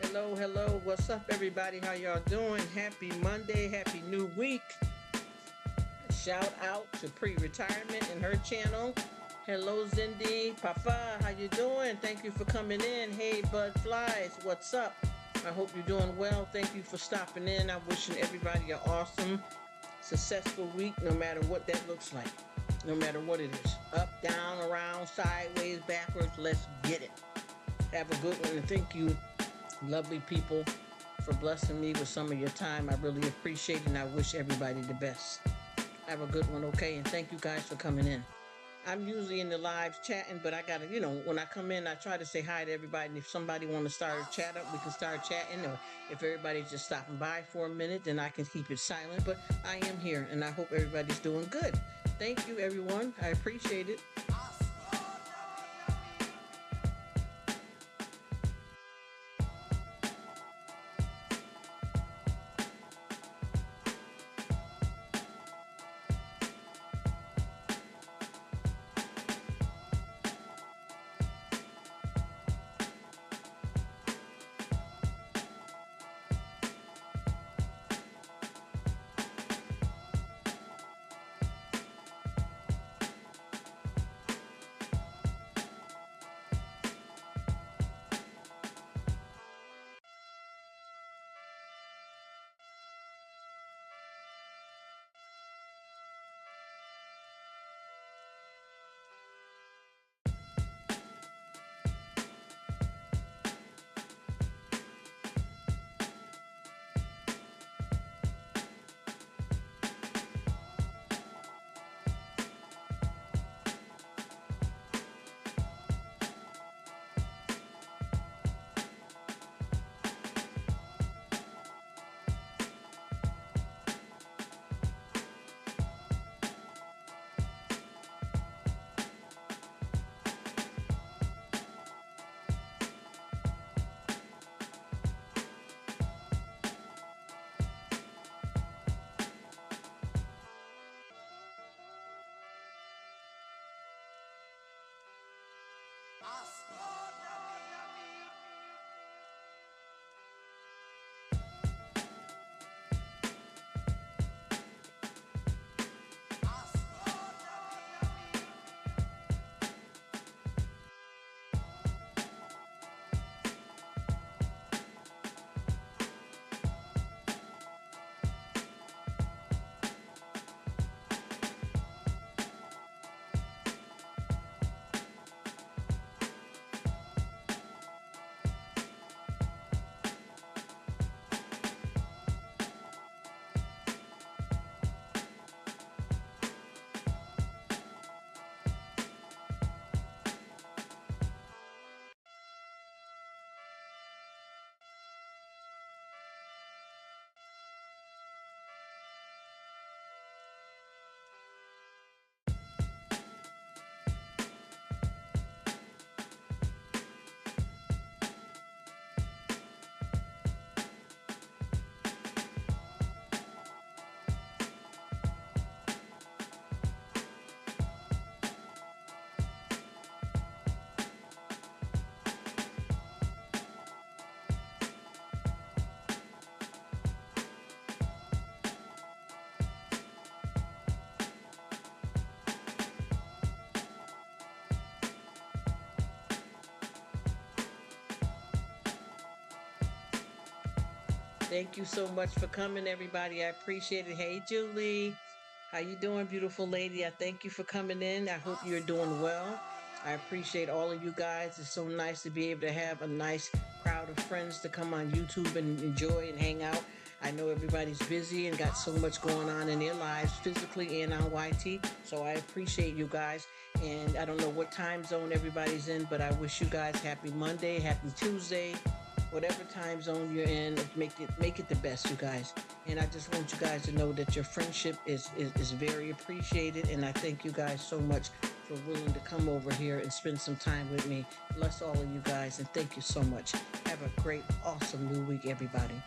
Hello, hello. What's up, everybody? How y'all doing? Happy Monday. Happy new week. Shout out to Pre-Retirement and her channel. Hello, Cindy. Papa, how you doing? Thank you for coming in. Hey, Bud Flies. What's up? I hope you're doing well. Thank you for stopping in. I'm wishing everybody an awesome, successful week, no matter what that looks like. No matter what it is. Up, down, around, sideways, backwards. Let's get it. Have a good one, and thank you, lovely people, for blessing me with some of your time. I really appreciate it, and I wish everybody the best. Have a good one, okay? And thank you guys for coming in. I'm usually in the lives chatting, but I gotta, when I come in, I try to say hi to everybody. And if somebody want to start a chat up, we can start chatting. Or if everybody's just stopping by for a minute, then I can keep it silent. But I am here, and I hope everybody's doing good. Thank you, everyone. I appreciate it. Thank you so much for coming, everybody. I appreciate it. Hey, Julie. How you doing, beautiful lady? I thank you for coming in. I hope you're doing well. I appreciate all of you guys. It's so nice to be able to have a nice crowd of friends to come on YouTube and enjoy and hang out. I know everybody's busy and got so much going on in their lives, physically and on YT. So I appreciate you guys. And I don't know what time zone everybody's in, but I wish you guys happy Monday, happy Tuesday, whatever time zone you're in. Make it the best, you guys. And I just want you guys to know that your friendship is very appreciated. And I thank you guys so much for willing to come over here and spend some time with me. Bless all of you guys and thank you so much. Have a great, awesome new week, everybody.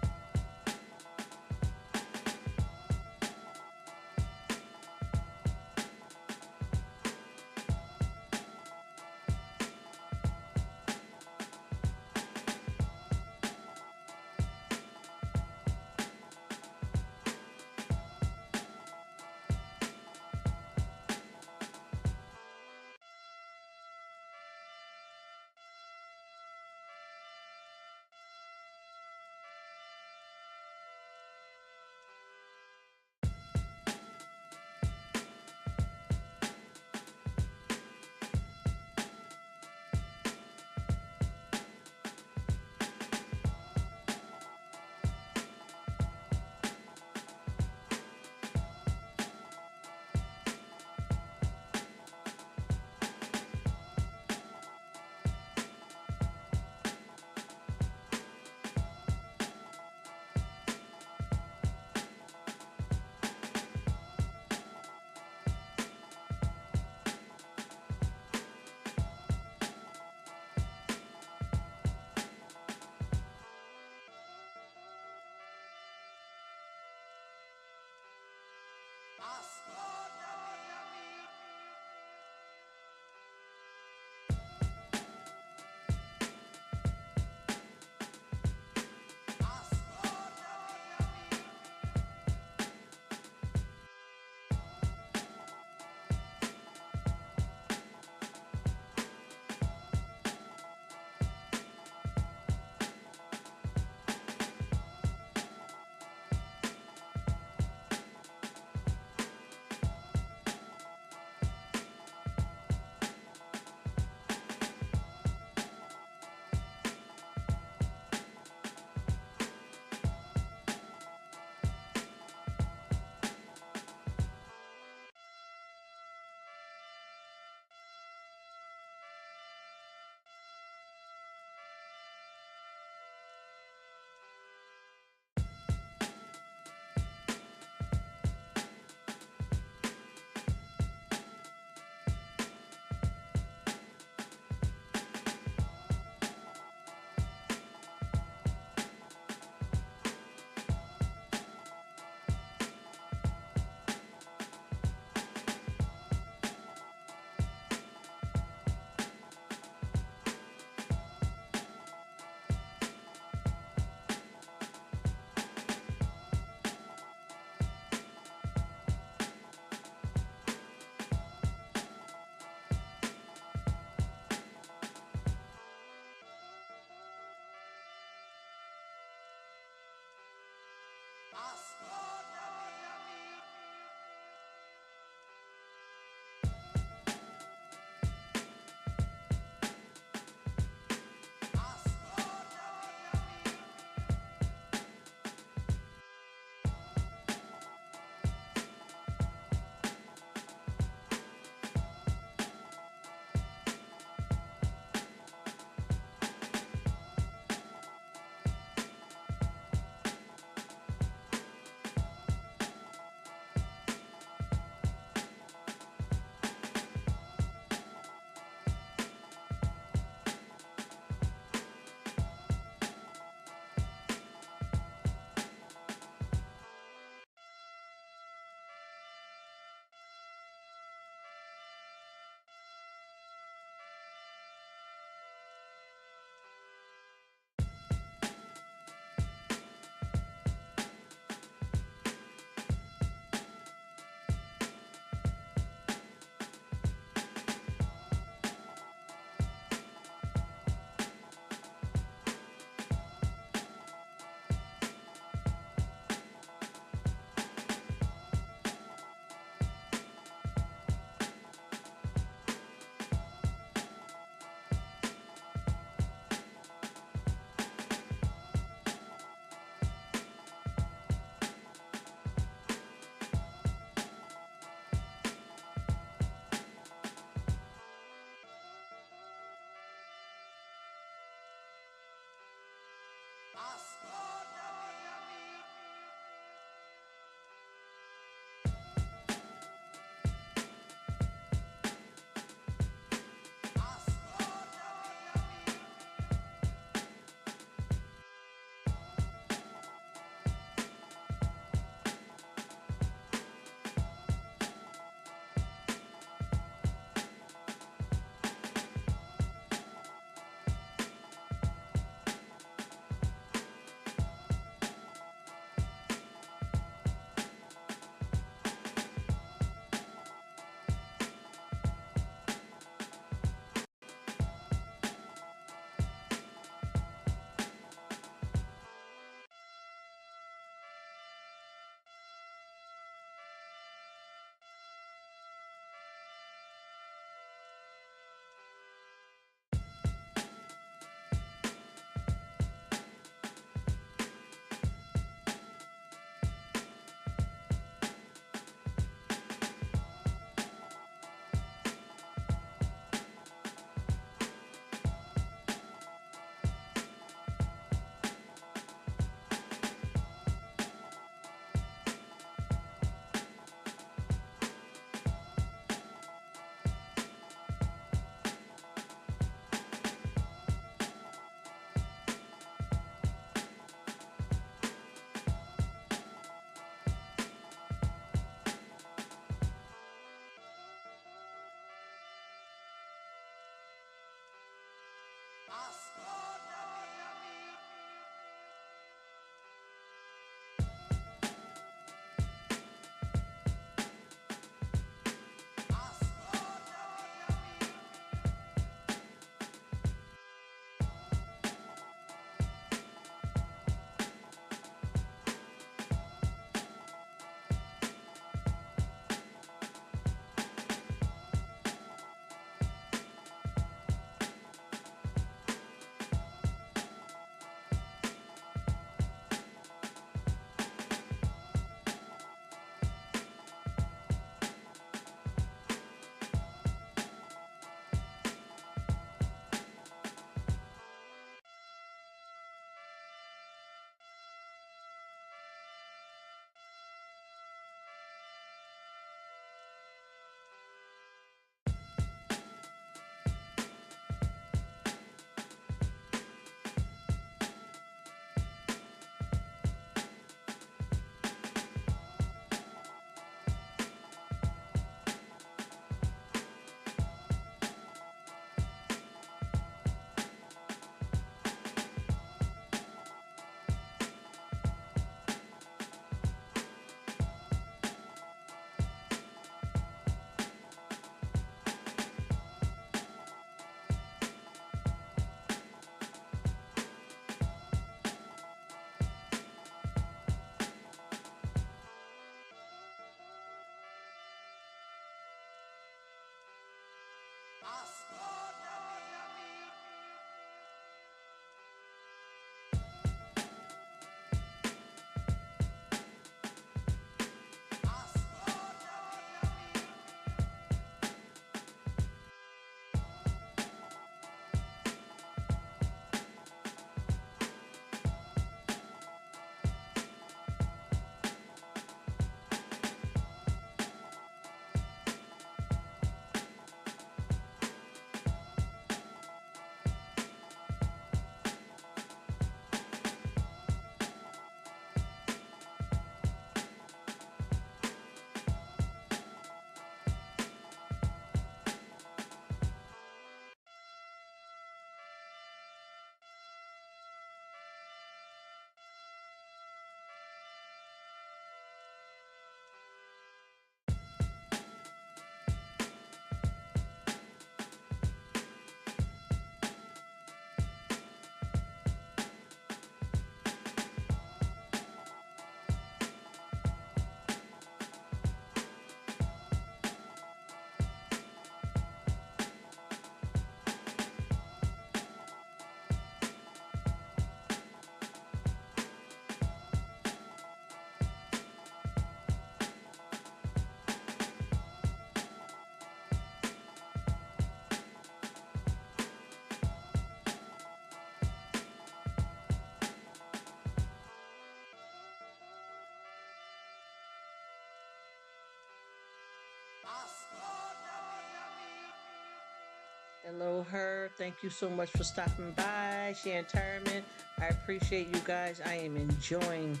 Hello, her. Thank you so much for stopping by, Shantarman. I appreciate you guys. I am enjoying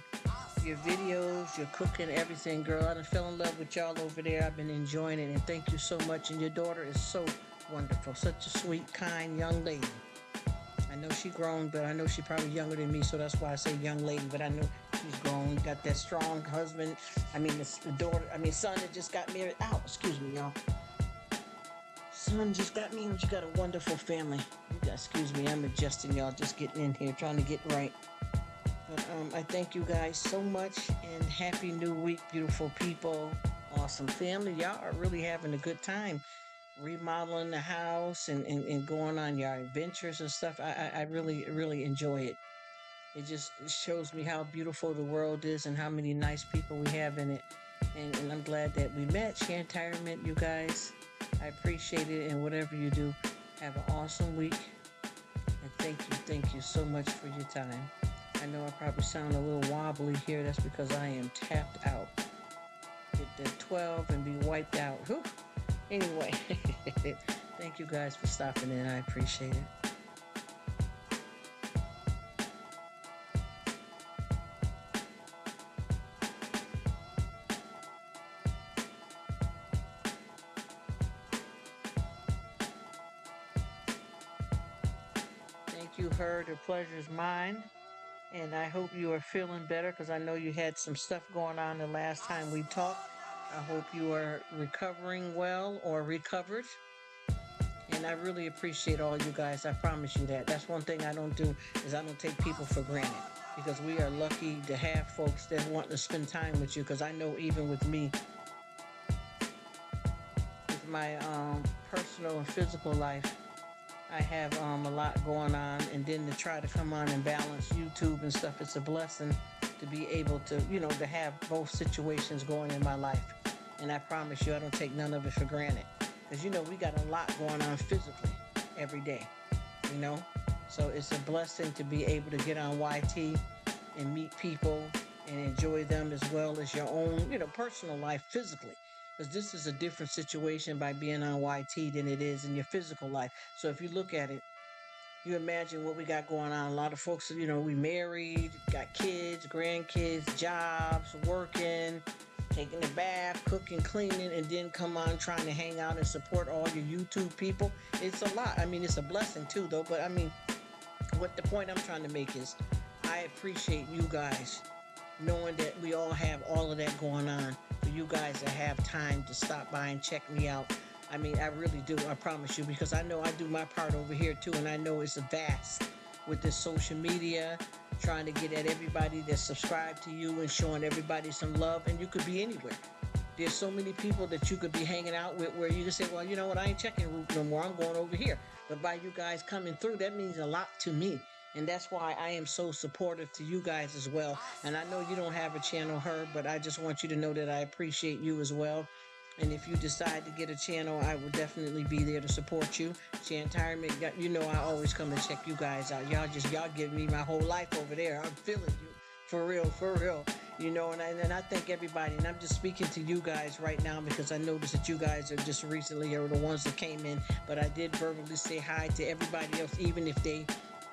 your videos, your cooking, everything, girl. I done fell in love with y'all over there. I've been enjoying it, and thank you so much. And your daughter is so wonderful, such a sweet, kind young lady. I know she grown, but I know she probably younger than me, so that's why I say young lady. But I know she's grown. Got that strong husband. I mean, the daughter. I mean, son that just got married. Ow, excuse me, y'all. Son just got me. You got a wonderful family. You got, excuse me, I'm adjusting, y'all. Just getting in here, trying to get right. But I thank you guys so much, and happy new week, beautiful people, awesome family. Y'all are really having a good time remodeling the house and going on your adventures and stuff. I really, really enjoy it. It just shows me how beautiful the world is and how many nice people we have in it. And I'm glad that we met. Shantirement, you guys. I appreciate it. And whatever you do, have an awesome week. And thank you so much for your time. I know I probably sound a little wobbly here. That's because I am tapped out. Hit the 12 and be wiped out. Whew. Anyway, thank you guys for stopping in. I appreciate it. Thank you, her. The pleasure is mine. And I hope you are feeling better because I know you had some stuff going on the last time we talked. I hope you are recovering well or recovered. And I really appreciate all you guys. I promise you that. That's one thing I don't do is I don't take people for granted because we are lucky to have folks that want to spend time with you. Because I know even with me, with my personal and physical life, I have a lot going on, and then to try to come on and balance YouTube and stuff, it's a blessing to be able to, to have both situations going in my life. And I promise you, I don't take none of it for granted. Because, we got a lot going on physically every day, you know? So it's a blessing to be able to get on YT and meet people and enjoy them as well as your own, personal life physically. Because this is a different situation by being on YT than it is in your physical life. So if you look at it, you imagine what we got going on. A lot of folks, we married, got kids, grandkids, jobs, working, taking a bath, cooking, cleaning, and then come on trying to hang out and support all your YouTube people. It's a lot. I mean, it's a blessing too, though. But I mean, what the point I'm trying to make is I appreciate you guys knowing that we all have all of that going on. For you guys to have time to stop by and check me out. I mean, I really do. I promise you, because I know I do my part over here too, and I know it's a vast with this social media, trying to get at everybody that's subscribed to you and showing everybody some love. And you could be anywhere. There's so many people that you could be hanging out with where you can say, well, you know what, I ain't checking Rruk no more. I'm going over here. But by you guys coming through, that means a lot to me. And that's why I am so supportive to you guys as well. And I know you don't have a channel, her, but I just want you to know that I appreciate you as well. And if you decide to get a channel, I will definitely be there to support you. Retirement, you know I always come to check you guys out. Y'all give me my whole life over there. I'm feeling you. For real, for real. You know, and I thank everybody. And I'm just speaking to you guys right now because I noticed that you guys are just recently are the ones that came in. But I did verbally say hi to everybody else, even if they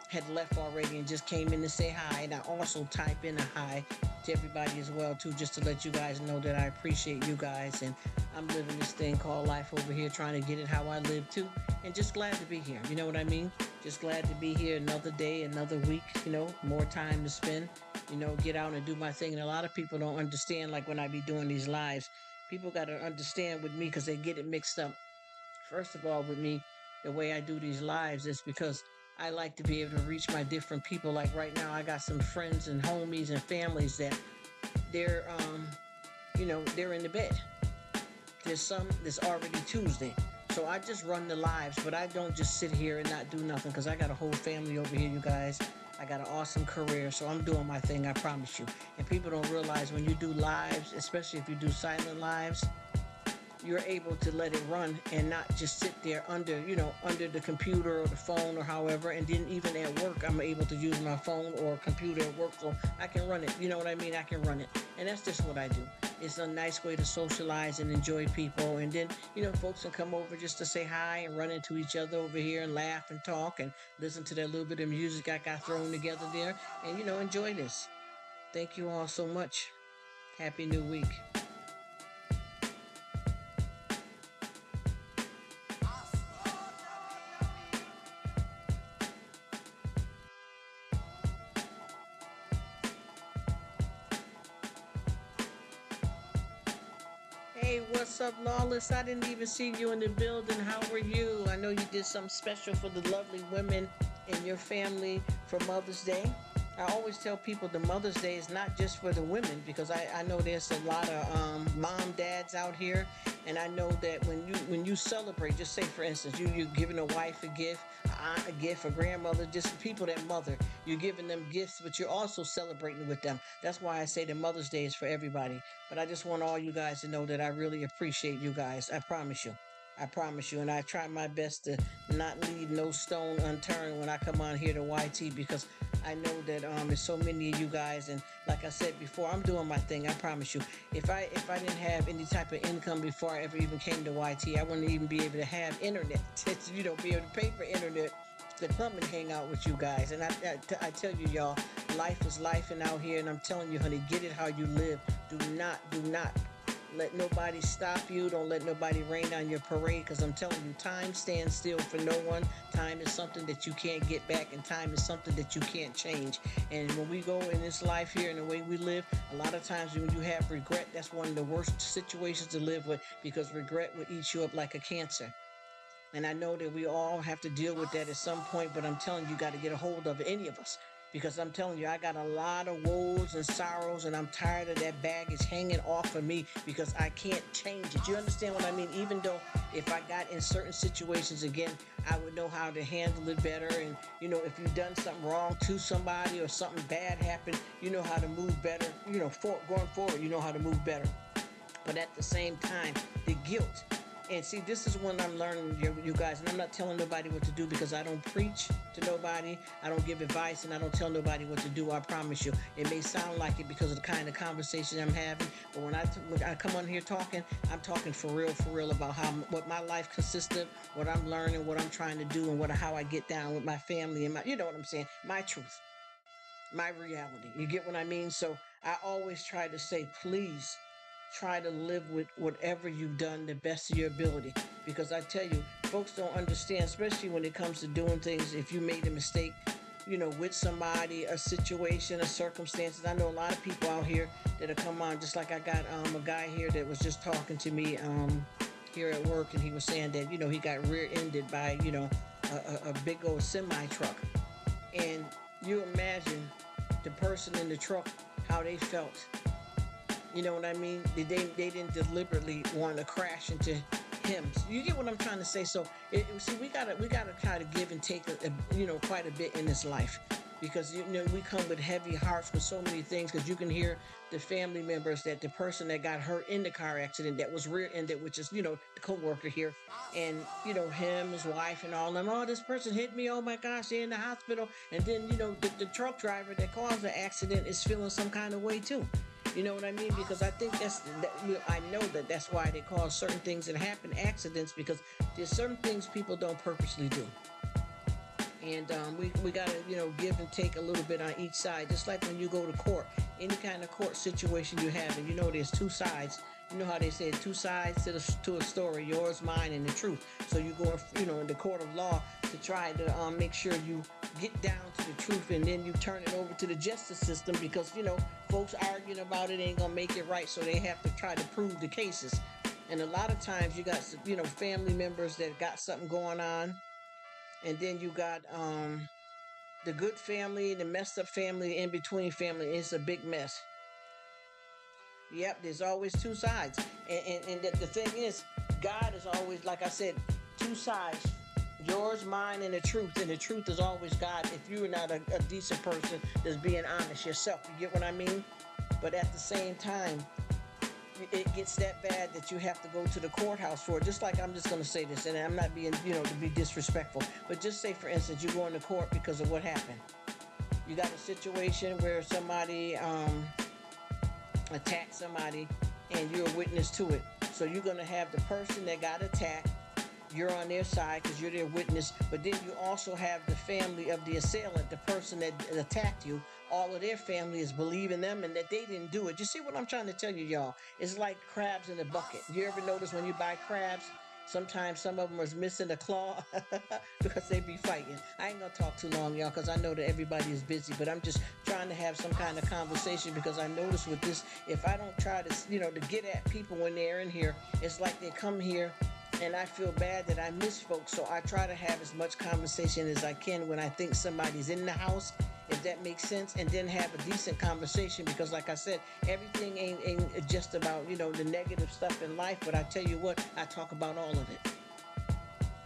had left already and just came in to say hi. And I also type in a hi to everybody as well too, just to let you guys know that I appreciate you guys. And I'm living this thing called life over here, trying to get it how I live too. And just glad to be here. You know what I mean? Just glad to be here another day, another week, you know, more time to spend, you know, get out and do my thing. And a lot of people don't understand, like when I be doing these lives, people got to understand with me because they get it mixed up. First of all, with me, the way I do these lives is because I like to be able to reach my different people. Like right now, I got some friends and homies and families that they're, you know, they're in the bed. There's some that's already Tuesday. So I just run the lives, but I don't just sit here and not do nothing because I got a whole family over here, you guys. I got an awesome career, so I'm doing my thing, I promise you. And people don't realize when you do lives, especially if you do silent lives, you're able to let it run and not just sit there under, you know, under the computer or the phone or however. And then even at work, I'm able to use my phone or computer at work so I can run it. You know what I mean? I can run it. And that's just what I do. It's a nice way to socialize and enjoy people. And then, you know, folks can come over just to say hi and run into each other over here and laugh and talk and listen to that little bit of music I got thrown together there and, you know, enjoy this. Thank you all so much. Happy New Week. Hey, what's up, Lawless? I didn't even see you in the building. How are you? I know you did something special for the lovely women in your family for Mother's Day. I always tell people the Mother's Day is not just for the women because I know there's a lot of mom dads out here, and I know that when you celebrate, just say for instance you're giving a wife a gift, a aunt a gift, a grandmother, just people that mother, you're giving them gifts, but you're also celebrating with them. That's why I say the Mother's Day is for everybody. But I just want all you guys to know that I really appreciate you guys. I promise you. I promise you. And I try my best to not leave no stone unturned when I come on here to YT because I know that there's so many of you guys, and like I said before, I'm doing my thing. I promise you. If I didn't have any type of income before I ever even came to YT, I wouldn't even be able to have internet. You know, be able to pay for internet to come and hang out with you guys. And I tell you, y'all, life is life and out here. And I'm telling you, honey, get it how you live. Do not let nobody stop you. Don't let nobody rain on your parade because I'm telling you, time stands still for no one. Time is something that you can't get back, and time is something that you can't change. And when we go in this life here and the way we live, a lot of times when you have regret, that's one of the worst situations to live with because regret will eat you up like a cancer. And I know that we all have to deal with that at some point, but I'm telling you, you got to get a hold of it, any of us. Because I'm telling you, I got a lot of woes and sorrows, and I'm tired of that baggage hanging off of me because I can't change it. You understand what I mean? Even though if I got in certain situations again, I would know how to handle it better. And, you know, if you've done something wrong to somebody or something bad happened, you know how to move better. You know, going forward, you know how to move better. But at the same time, the guilt. And see, this is when I'm learning, you guys, and I'm not telling nobody what to do because I don't preach to nobody. I don't give advice, and I don't tell nobody what to do. I promise you. It may sound like it because of the kind of conversation I'm having, but when I come on here talking, I'm talking for real about what my life consists of, what I'm learning, what I'm trying to do, and how I get down with my family and you know what I'm saying, my truth, my reality. You get what I mean? So I always try to say, please try to live with whatever you've done the best of your ability. Because I tell you, folks don't understand, especially when it comes to doing things. If you made a mistake, you know, with somebody, a situation, a circumstances. I know a lot of people out here that'll come on, just like I got a guy here that was just talking to me here at work, and he was saying that, you know, he got rear-ended by, you know, a big old semi truck. And you imagine the person in the truck, how they felt You know what I mean? They didn't deliberately want to crash into him. You get what I'm trying to say? So see, we gotta try to give and take quite a bit in this life, because we come with heavy hearts with so many things, because you can hear the family members that the person that got hurt in the car accident that was rear-ended, which is the co-worker here, and him, his wife, and all them. Oh, this person hit me. Oh my gosh, they're in the hospital. And then the truck driver that caused the accident is feeling some kind of way too. You know what I mean? Because I think I know that that's why they call certain things that happen accidents, because there's certain things people don't purposely do. And we got to give and take a little bit on each side, just like when you go to court. Any kind of court situation you have, and there's two sides. You know how they say two sides to a story: yours, mine, and the truth. So you go in the court of law to try to make sure you get down to the truth, and then you turn it over to the justice system, because folks arguing about it ain't gonna make it right, so they have to try to prove the cases. And a lot of times you got family members that got something going on, and then you got the good family, the messed up family, in between family. It's a big mess. Yep, there's always two sides. And the thing is, God is always, like I said, two sides: yours, mine, and the truth. And the truth is always God, if you're not a decent person that's being honest yourself. You get what I mean? But at the same time, it gets that bad that you have to go to the courthouse for it. Just like, I'm just going to say this, and I'm not being, to be disrespectful, but just say, for instance, you go into court because of what happened. You got a situation where somebody attacked somebody, and you're a witness to it. So you're going to have the person that got attacked. You're on their side because you're their witness, but then you also have the family of the assailant, the person that attacked you. All of their family is believing them and that they didn't do it. You see what I'm trying to tell you, y'all? It's like crabs in a bucket. You ever notice when you buy crabs, sometimes some of them is missing a claw because they be fighting. I ain't gonna talk too long, y'all, because I know that everybody is busy, but I'm just trying to have some kind of conversation, because I notice with this, if I don't try to get at people when they're in here, it's like they come here and I feel bad that I miss folks. So I try to have as much conversation as I can when I think somebody's in the house, if that makes sense, and then have a decent conversation, because like I said, everything ain't just about the negative stuff in life. But I tell you what, I talk about all of it.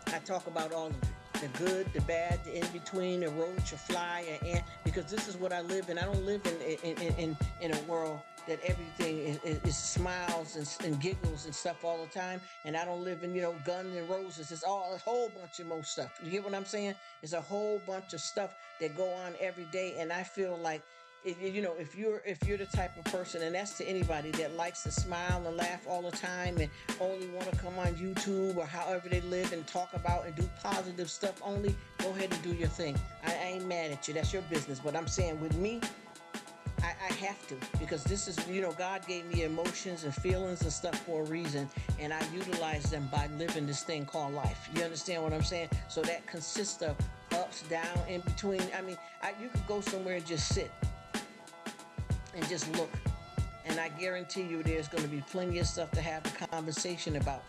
I talk about all of it: the good, the bad, the in between, a roach, a fly, an ant. Because this is what I live in. I don't live in a world that everything is smiles and giggles and stuff all the time. And I don't live in guns and roses. It's all a whole bunch of more stuff. You get what I'm saying? It's a whole bunch of stuff that go on every day. And I feel like, if you're the type of person, and that's to anybody that likes to smile and laugh all the time and only want to come on YouTube or however they live and talk about and do positive stuff only, go ahead and do your thing. I ain't mad at you. That's your business. But I'm saying, with me, I have to, because this is, God gave me emotions and feelings and stuff for a reason, and I utilize them by living this thing called life. You understand what I'm saying? So that consists of ups, down, in between. I mean, you could go somewhere and just sit and just look, and I guarantee you there's going to be plenty of stuff to have a conversation about.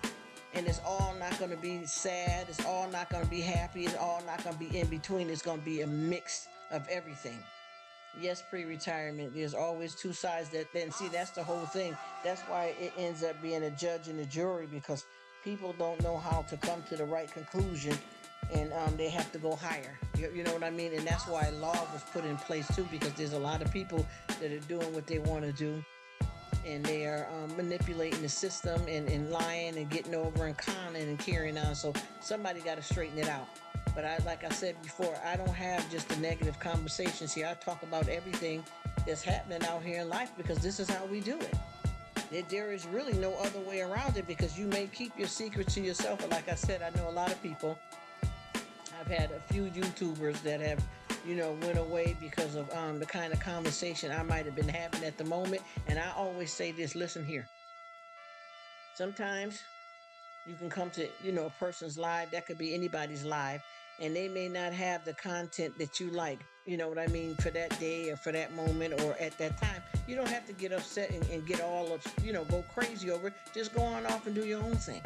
And it's all not going to be sad. It's all not going to be happy. It's all not going to be in between. It's going to be a mix of everything. Yes, pre-retirement, there's always two sides. That then see, that's the whole thing. That's why it ends up being a judge and a jury, because people don't know how to come to the right conclusion, and they have to go higher. You know what I mean? And that's why law was put in place too, because there's a lot of people that are doing what they want to do, and they are manipulating the system and lying and getting over and conning and carrying on. So somebody got to straighten it out. But like I said before, I don't have just the negative conversations here. I talk about everything that's happening out here in life, because this is how we do it. There is really no other way around it, because you may keep your secret to yourself. But like I said, I know a lot of people. I've had a few YouTubers that have, went away because of the kind of conversation I might have been having at the moment. And I always say this: listen here. Sometimes you can come to, a person's live. That could be anybody's live, and they may not have the content that you like. You know what I mean? For that day or for that moment or at that time. You don't have to get upset and get all of, go crazy over it. Just go on off and do your own thing.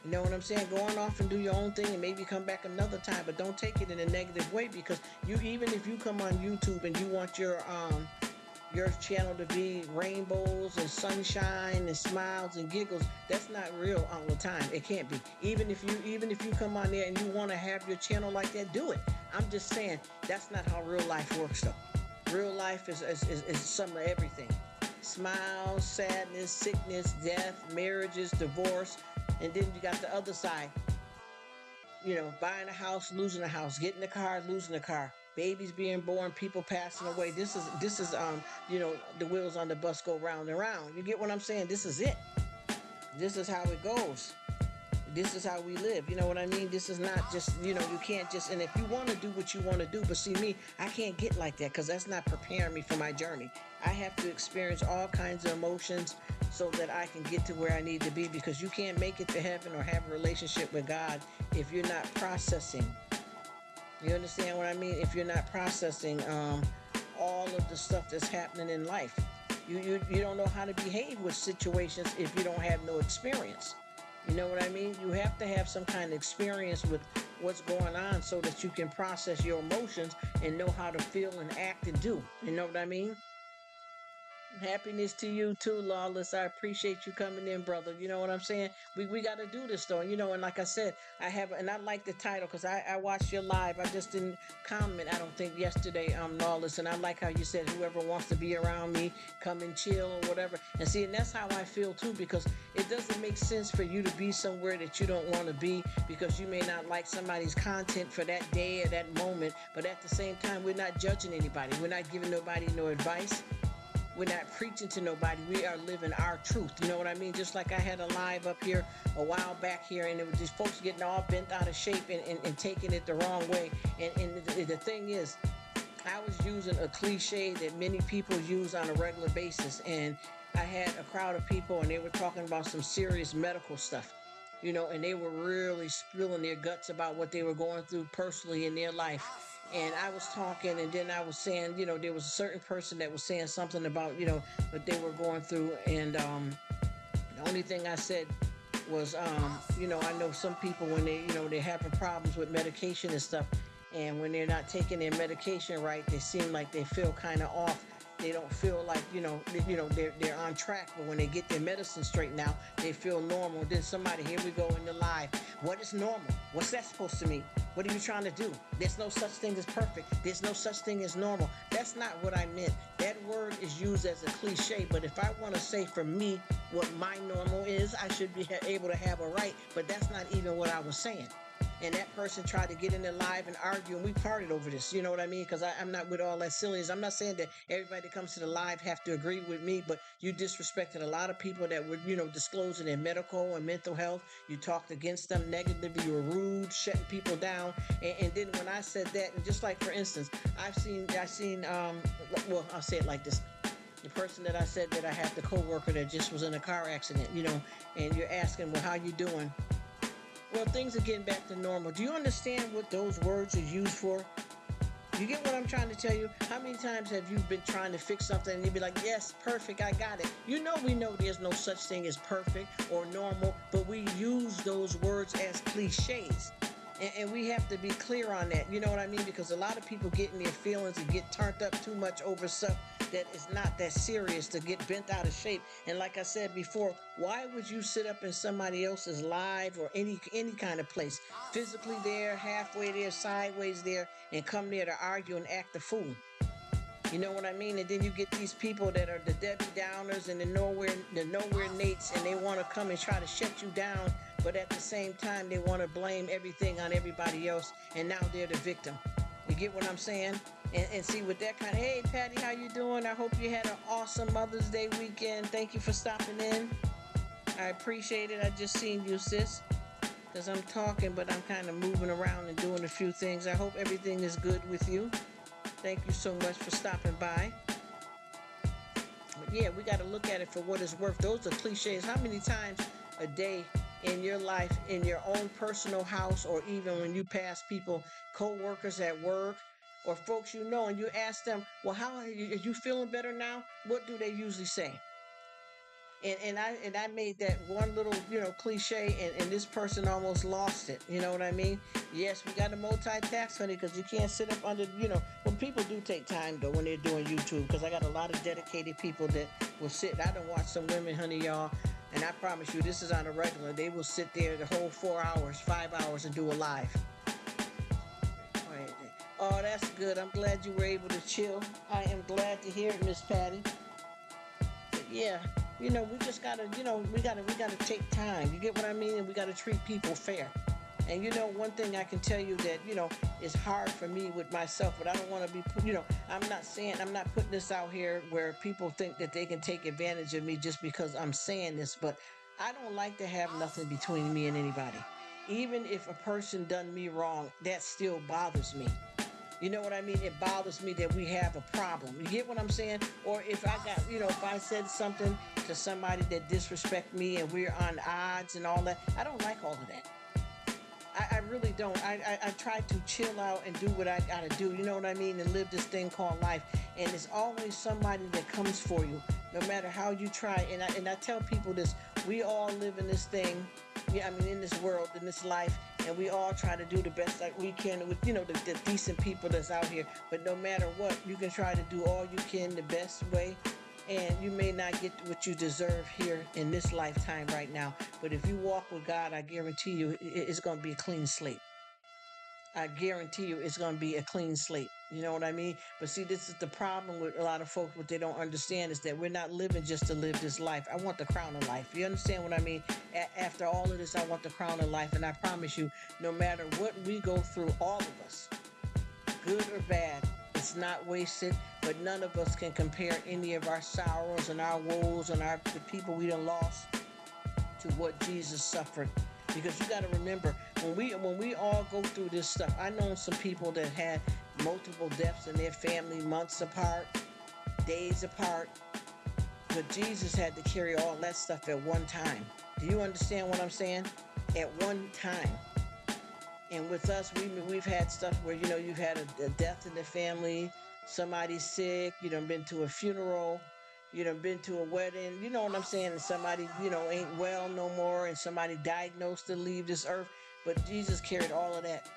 You know what I'm saying? Go on off and do your own thing, and maybe come back another time, but don't take it in a negative way, because even if you come on YouTube and you want your channel to be rainbows and sunshine and smiles and giggles. That's not real all the time. It can't be. Even if you come on there and you want to have your channel like that, do it. I'm just saying that's not how real life works though. Real life is some of everything. Smiles, sadness, sickness, death, marriages, divorce, and then you got the other side, buying a house, losing a house, getting a car, losing a car, babies being born, people passing away. This is the wheels on the bus go round and round. You get what I'm saying? This is it. This is how it goes. This is how we live. You know what I mean? This is not just, you can't just, and if you want to do what you want to do, but see me, I can't get like that because that's not preparing me for my journey. I have to experience all kinds of emotions so that I can get to where I need to be, because you can't make it to heaven or have a relationship with God if you're not processing. You understand what I mean? If you're not processing all of the stuff that's happening in life, you don't know how to behave with situations if you don't have no experience. You know what I mean? You have to have some kind of experience with what's going on so that you can process your emotions and know how to feel and act and do. You know what I mean? Happiness to you too, Lawless. I appreciate you coming in, brother. You know what I'm saying? We got to do this though. And like I said, and I like the title because I watched your live. I just didn't comment, I don't think, yesterday, Lawless. And I like how you said whoever wants to be around me, come and chill or whatever. And see, and that's how I feel too, because it doesn't make sense for you to be somewhere that you don't want to be because you may not like somebody's content for that day or that moment. But at the same time, we're not judging anybody. We're not giving nobody no advice. We're not preaching to nobody. We are living our truth. You know what I mean? Just like I had a live up here a while back here, and it was just folks getting all bent out of shape and taking it the wrong way. And the thing is, I was using a cliche that many people use on a regular basis. And I had a crowd of people, and they were talking about some serious medical stuff. And they were really spilling their guts about what they were going through personally in their life. And I was talking, and then I was saying, there was a certain person that was saying something about, what they were going through. And the only thing I said was, I know some people when they're having problems with medication and stuff, and when they're not taking their medication right, they seem like they feel kind of off. They don't feel like they're on track, but when they get their medicine straightened out, they feel normal. Then somebody, here we go in the live. What is normal? What's that supposed to mean? What are you trying to do? There's no such thing as perfect. There's no such thing as normal. That's not what I meant. That word is used as a cliche, but if I want to say for me what my normal is, I should be able to have a right, but that's not even what I was saying. And that person tried to get in there live and argue, and we parted over this. You know what I mean? Because I'm not with all that silliness. I'm not saying that everybody that comes to the live have to agree with me, but you disrespected a lot of people that were, disclosing their medical and mental health. You talked against them negatively. You were rude, shutting people down. And then when I said that, and just like for instance, well, I'll say it like this. The person that I said that I had, the coworker that just was in a car accident, and you're asking, well, how you doing? Well, things are getting back to normal. Do you understand what those words are used for? You get what I'm trying to tell you? How many times have you been trying to fix something and you'd be like, yes, perfect, I got it. We know there's no such thing as perfect or normal, but we use those words as cliches. And we have to be clear on that. You know what I mean? Because a lot of people get in their feelings and get turned up too much over stuff that is not that serious, to get bent out of shape. And like I said before, why would you sit up in somebody else's live or any kind of place, physically there, halfway there, sideways there, and come there to argue and act a fool? You know what I mean? And then you get these people that are the Debbie Downers and the nowhere Nates, and they want to come and try to shut you down, but at the same time they want to blame everything on everybody else, and now they're the victim. You get what I'm saying? And see, with that kind of, hey Patty, how you doing? I hope you had an awesome Mother's Day weekend. Thank you for stopping in. I appreciate it. I just seen you, sis, because I'm talking, but I'm kind of moving around and doing a few things. I hope everything is good with you. Thank you so much for stopping by. But yeah, we got to look at it for what it's worth. Those are cliches. How many times a day in your life, in your own personal house, or even when you pass people, co-workers at work, or folks and you ask them, well, how are you feeling better now? What do they usually say? And I made that one little cliche, and this person almost lost it. You know what I mean? Yes, we got to multitask, honey, because you can't sit up under when people do take time though when they're doing YouTube, because I got a lot of dedicated people that will sit. I don't watch some women, honey, y'all, and I promise you this is on a regular. They will sit there the whole 4 hours, 5 hours, and do a live. Right. Oh, that's good. I'm glad you were able to chill. I am glad to hear it, Miss Patty. Yeah, we just gotta, we gotta take time. You get what I mean? And we gotta treat people fair. And one thing I can tell you that is hard for me with myself, but I don't want to be, I'm not putting this out here where people think that they can take advantage of me just because I'm saying this, but I don't like to have nothing between me and anybody. Even if a person done me wrong, that still bothers me. You know what I mean? It bothers me that we have a problem. You get what I'm saying? Or if I got, if I said something to somebody that disrespect me and we're on odds and all that, I don't like all of that. I really don't. I try to chill out and do what I gotta do. You know what I mean? And live this thing called life. And it's always somebody that comes for you, no matter how you try. And I tell people this: we all live in this thing. Yeah, I mean, in this world, in this life, and we all try to do the best that we can with the decent people that's out here. But no matter what, you can try to do all you can the best way, and you may not get what you deserve here in this lifetime right now. But if you walk with God, I guarantee you it's going to be a clean slate. I guarantee you it's going to be a clean slate. You know what I mean? But see, this is the problem with a lot of folks. What they don't understand is that we're not living just to live this life. I want the crown of life. You understand what I mean? After all of this, I want the crown of life. And I promise you, no matter what we go through, all of us, good or bad, it's not wasted. But none of us can compare any of our sorrows and our woes and the people we done lost to what Jesus suffered. Because you got to remember, when we all go through this stuff, I know some people that had multiple deaths in their family, months apart, days apart, but Jesus had to carry all that stuff at one time. Do you understand what I'm saying? At one time. And with us, we've had stuff where you've had a death in the family, somebody's sick, you done been to a funeral, you done been to a wedding, you know what I'm saying? And somebody ain't well no more, and somebody diagnosed to leave this earth. But Jesus carried all of that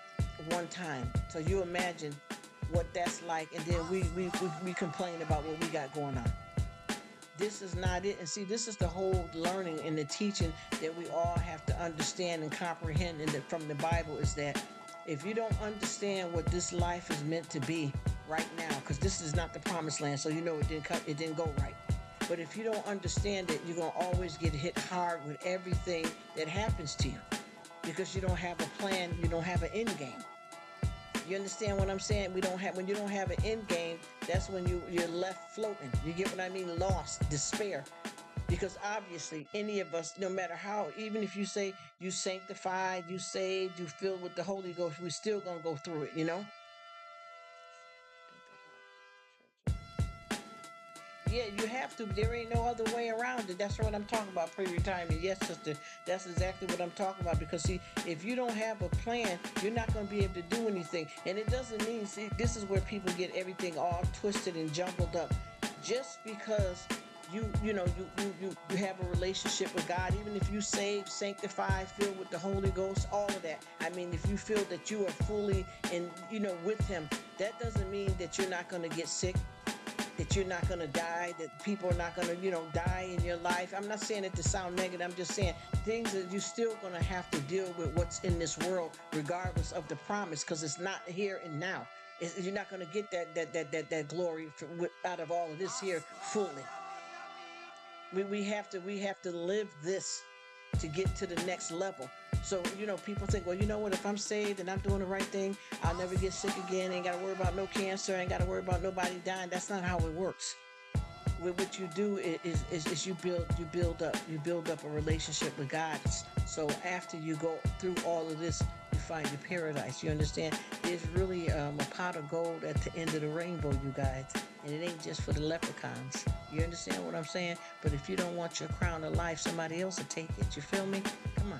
one time. So you imagine what that's like, and then we complain about what we got going on. This is not it. And see, this is the whole learning and the teaching that we all have to understand and comprehend from the Bible, is that if you don't understand what this life is meant to be right now, because this is not the promised land, so it didn't go right. But if you don't understand it, you're going to always get hit hard with everything that happens to you, because you don't have a plan, you don't have an end game. You understand what I'm saying? When you don't have an end game, that's when you're left floating. You get what I mean? Lost, despair. Because obviously, any of us, no matter how, even if you say you sanctified, you saved, you filled with the Holy Ghost, we're still gonna go through it. Yeah, you have to. There ain't no other way around it. That's what I'm talking about, pre-retirement. Yes, sister, that's exactly what I'm talking about. Because see, if you don't have a plan, you're not going to be able to do anything. And it doesn't mean, see, this is where people get everything all twisted and jumbled up. Just because you have a relationship with God, even if you saved, sanctified, filled with the Holy Ghost, all of that. I mean, if you feel that you are fully in, with Him, that doesn't mean that you're not going to get sick, that you're not going to die, that people are not going to, die in your life. I'm not saying it to sound negative. I'm just saying things that you're still going to have to deal with what's in this world, regardless of the promise, because it's not here and now. You're not going to get that glory out of all of this here fully. We have to live this to get to the next level. So, people think, well, you know what, if I'm saved and I'm doing the right thing, I'll never get sick again, ain't got to worry about no cancer, ain't got to worry about nobody dying. That's not how it works. What you do is you build up a relationship with God. So after you go through all of this, you find your paradise. You understand? There's really a pot of gold at the end of the rainbow, you guys. And it ain't just for the leprechauns. You understand what I'm saying? But if you don't want your crown of life, somebody else will take it. You feel me? Come on.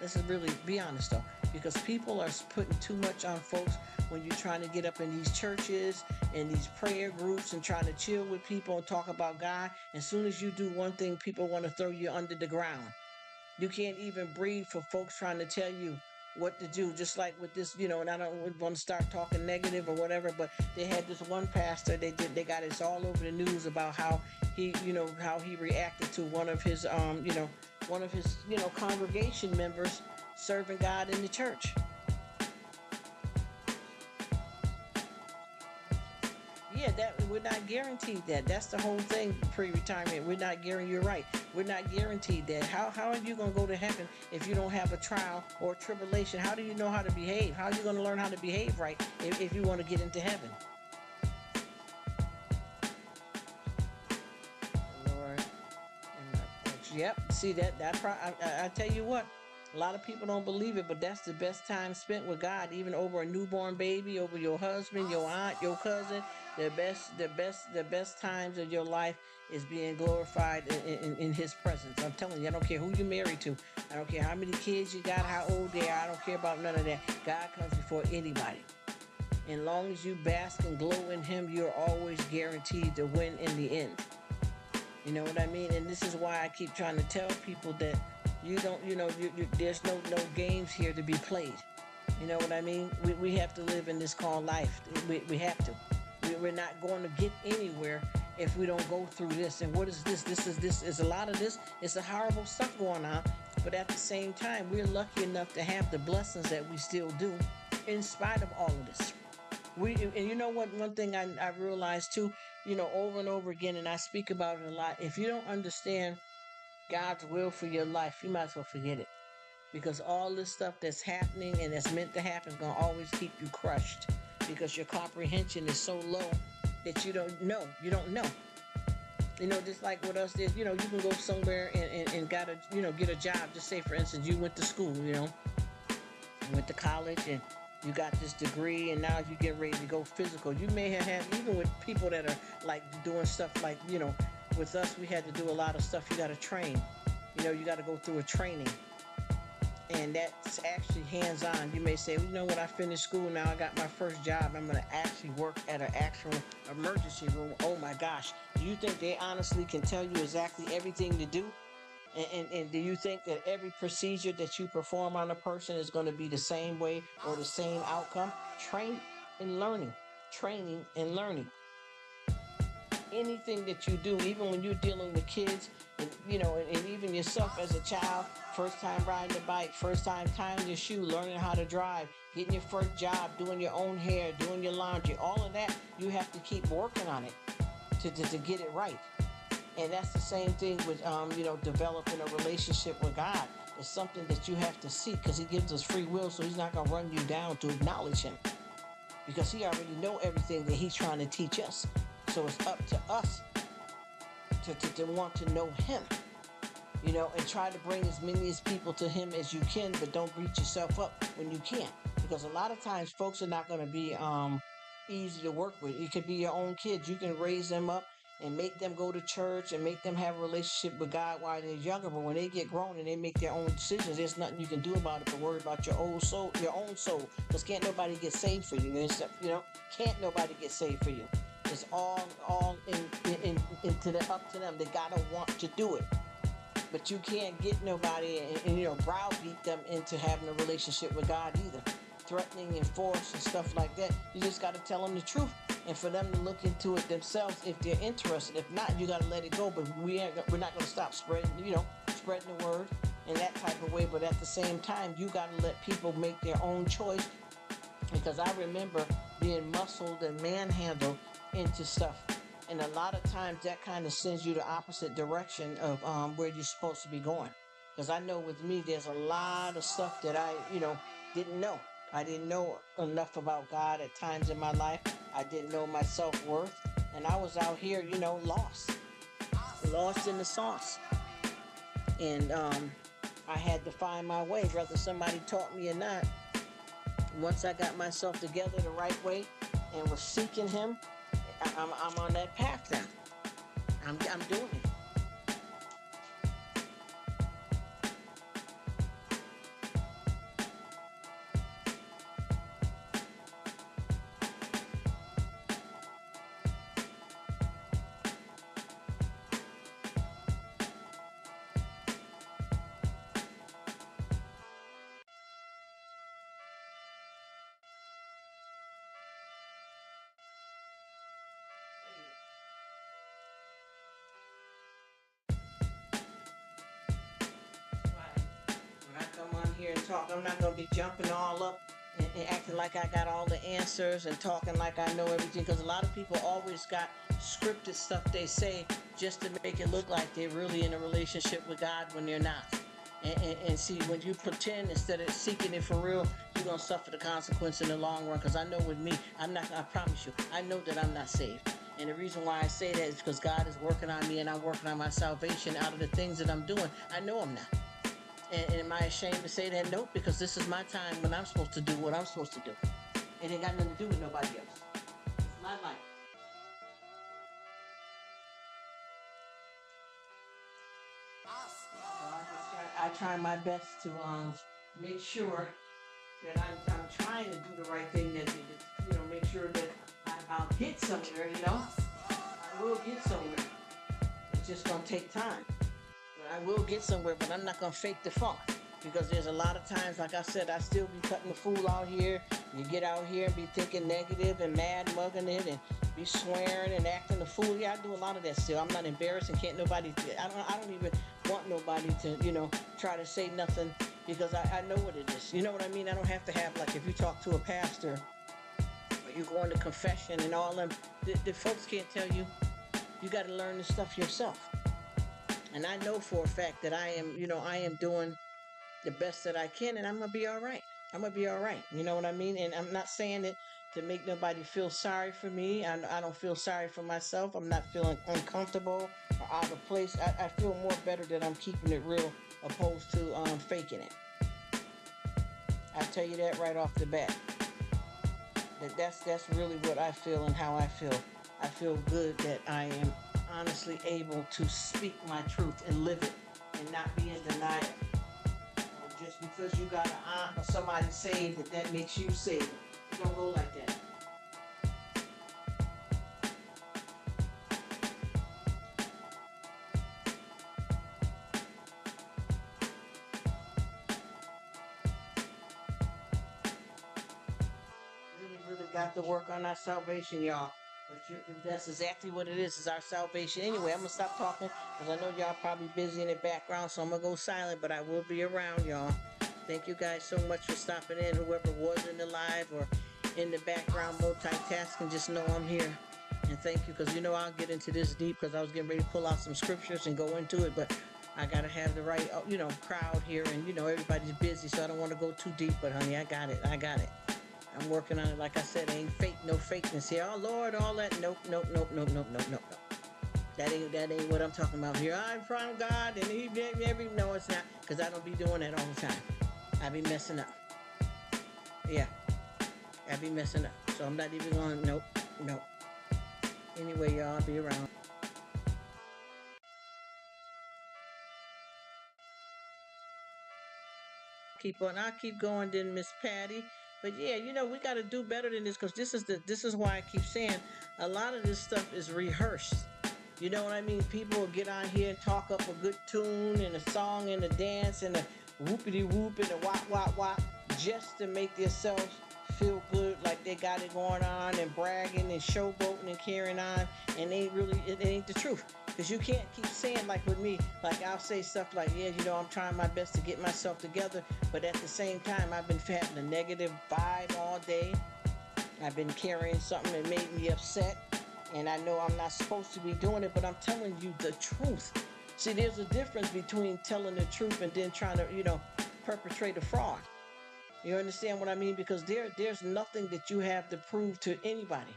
Let's really be honest, though. Because people are putting too much on folks when you're trying to get up in these churches and these prayer groups and trying to chill with people and talk about God. As soon as you do one thing, people want to throw you under the ground. You can't even breathe for folks trying to tell you what to do. Just like with this, and I don't want to start talking negative or whatever, but they had this one pastor. They got this all over the news about how he reacted to one of his congregation members serving God in the church. Yeah, that we're not guaranteed that. That's the whole thing. Pre-retirement, we're not guaranteed. You're right. We're not guaranteed that. How are you gonna go to heaven if you don't have a trial or tribulation? How do you know how to behave? How are you gonna learn how to behave right if you want to get into heaven? Lord, yep. See I tell you what. A lot of people don't believe it, but that's the best time spent with God, even over a newborn baby, over your husband, your aunt, your cousin. The best times of your life is being glorified in His presence. I'm telling you, I don't care who you're married to. I don't care how many kids you got, how old they are. I don't care about none of that. God comes before anybody. And long as you bask and glow in Him, you're always guaranteed to win in the end. You know what I mean? And this is why I keep trying to tell people that you don't, there's no games here to be played. You know what I mean? We have to live in this called life. We have to. We're not going to get anywhere if we don't go through this. And what is this? This is a lot of this. It's a horrible stuff going on. But at the same time, we're lucky enough to have the blessings that we still do in spite of all of this. And you know what? One thing I realized too, over and over again, and I speak about it a lot. If you don't understand God's will for your life, you might as well forget it. Because all this stuff that's happening and that's meant to happen is going to always keep you crushed. Because your comprehension is so low that you don't know. You don't know. Just like with us, you can go somewhere and get a job. Just say, for instance, you went to school, went to college and you got this degree and now you get ready to go physical. You may have had, even with people that are like doing stuff like, with us, we had to do a lot of stuff. You got to train. You got to go through a training. And that's actually hands-on. You may say, well, you know what, I finished school, now I got my first job. I'm going to actually work at an actual emergency room. Oh my gosh. Do you think they honestly can tell you exactly everything to do? And do you think that every procedure that you perform on a person is going to be the same way or the same outcome? Train and learning. Training and learning. Anything that you do, even when you're dealing with kids, and even yourself as a child, first time riding a bike, first time tying your shoe, learning how to drive, getting your first job, doing your own hair, doing your laundry, all of that, you have to keep working on it to get it right. And that's the same thing with, developing a relationship with God. It's something that you have to seek because He gives us free will, so He's not going to run you down to acknowledge Him because He already know everything that He's trying to teach us. So it's up to us to want to know Him, and try to bring as many as people to Him as you can, but don't beat yourself up when you can't. Because a lot of times folks are not going to be easy to work with. It could be your own kids. You can raise them up and make them go to church and make them have a relationship with God while they're younger. But when they get grown and they make their own decisions, there's nothing you can do about it but worry about your own soul. Because can't nobody get saved for you. Can't nobody get saved for you. It's all into up to them. They gotta want to do it. But you can't get nobody and browbeat them into having a relationship with God either. Threatening and force and stuff like that. You just gotta tell them the truth. And for them to look into it themselves if they're interested. If not, you gotta let it go. But we're not gonna stop spreading the word in that type of way. But at the same time, you gotta let people make their own choice. Because I remember being muscled and manhandled into stuff. And a lot of times that kind of sends you the opposite direction of where you're supposed to be going. Because I know with me, there's a lot of stuff that I, didn't know. I didn't know enough about God at times in my life. I didn't know my self-worth. And I was out here, lost in the sauce. And I had to find my way, whether somebody taught me or not. Once I got myself together the right way and was seeking Him, I'm on that path now. I'm doing it. here and talk. I'm not gonna be jumping all up and acting like I got all the answers and talking like I know everything. Because a lot of people always got scripted stuff they say just to make it look like they're really in a relationship with God when they're not. And see, when you pretend instead of seeking it for real, you're gonna suffer the consequence in the long run. Because I know with me, I'm not. I promise you, I know that I'm not saved. And the reason why I say that is because God is working on me, and I'm working on my salvation out of the things that I'm doing. I know I'm not. And am I ashamed to say that? Nope, because this is my time when I'm supposed to do what I'm supposed to do. It ain't got nothing to do with nobody else. It's my life. So I try my best to make sure that I'm trying to do the right thing. That make sure that I'll get somewhere. I will get somewhere. It's just gonna take time. But I will get somewhere, but I'm not gonna fake the funk because there's a lot of times, like I said, I still be cutting the fool out here. You get out here and be thinking negative and mad, mugging it, and be swearing and acting the fool. Yeah, I do a lot of that still. I'm not embarrassed and can't nobody. I don't even want nobody to try to say nothing because I know what it is. You know what I mean? I don't have to have like if you talk to a pastor or you go into confession and all them, the folks can't tell you. You got to learn this stuff yourself. And I know for a fact that I am doing the best that I can, and I'm gonna be all right. I'm gonna be all right. You know what I mean? And I'm not saying it to make nobody feel sorry for me. I don't feel sorry for myself. I'm not feeling uncomfortable or out of place. I feel more better that I'm keeping it real opposed to faking it. I tell you that right off the bat. That's really what I feel and how I feel. I feel good that I am honestly able to speak my truth and live it and not be in denial. Just because you got an aunt or somebody saved that makes you saved. It don't go like that. Really got to work on our salvation, y'all. But that's exactly what it is our salvation. Anyway, I'm going to stop talking because I know y'all probably busy in the background, so I'm going to go silent, but I will be around, y'all. Thank you guys so much for stopping in. Whoever was in the live or in the background multitasking, just know I'm here. And thank you because I'll get into this deep because I was getting ready to pull out some scriptures and go into it, but I got to have the right, crowd here, and, everybody's busy, so I don't want to go too deep, but honey, I got it. I got it. I'm working on it. Like I said, ain't fake, no fakeness here. Oh Lord, all that. Nope, nope, nope, nope, nope, nope, nope, nope. That ain't what I'm talking about here. I'm from God, and He did every. No, it's not, because I don't be doing that all the time. I be messing up. Yeah, I be messing up. So I'm not even going. Nope, nope. Anyway, y'all, I'll be around. Keep on. I'll keep going. Then Miss Patty. But yeah, we got to do better than this because this is why I keep saying a lot of this stuff is rehearsed. You know what I mean? People will get on here and talk up a good tune and a song and a dance and a whoopity whoop and a wop wop wop just to make themselves feel good like they got it going on and bragging and showboating and carrying on, and it ain't the truth. Because you can't keep saying, like with me, like I'll say stuff like, yeah, I'm trying my best to get myself together, but at the same time I've been having a negative vibe all day. I've been carrying something that made me upset, and I know I'm not supposed to be doing it, but I'm telling you the truth. See, there's a difference between telling the truth and then trying to, perpetrate a fraud. You understand what I mean? Because there's nothing that you have to prove to anybody.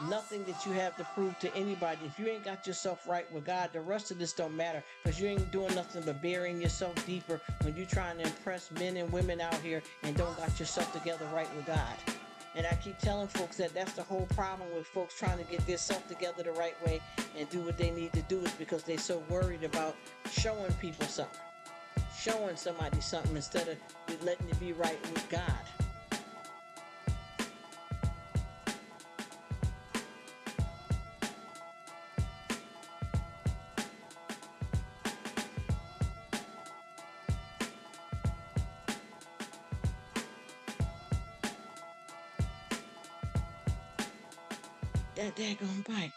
Nothing that you have to prove to anybody. If you ain't got yourself right with God, the rest of this don't matter because you ain't doing nothing but burying yourself deeper when you're trying to impress men and women out here and don't got yourself together right with God. And I keep telling folks that that's the whole problem with folks trying to get themselves together the right way and do what they need to do is because they're so worried about showing people something, showing somebody something instead of letting it be right with God. That daggone bite.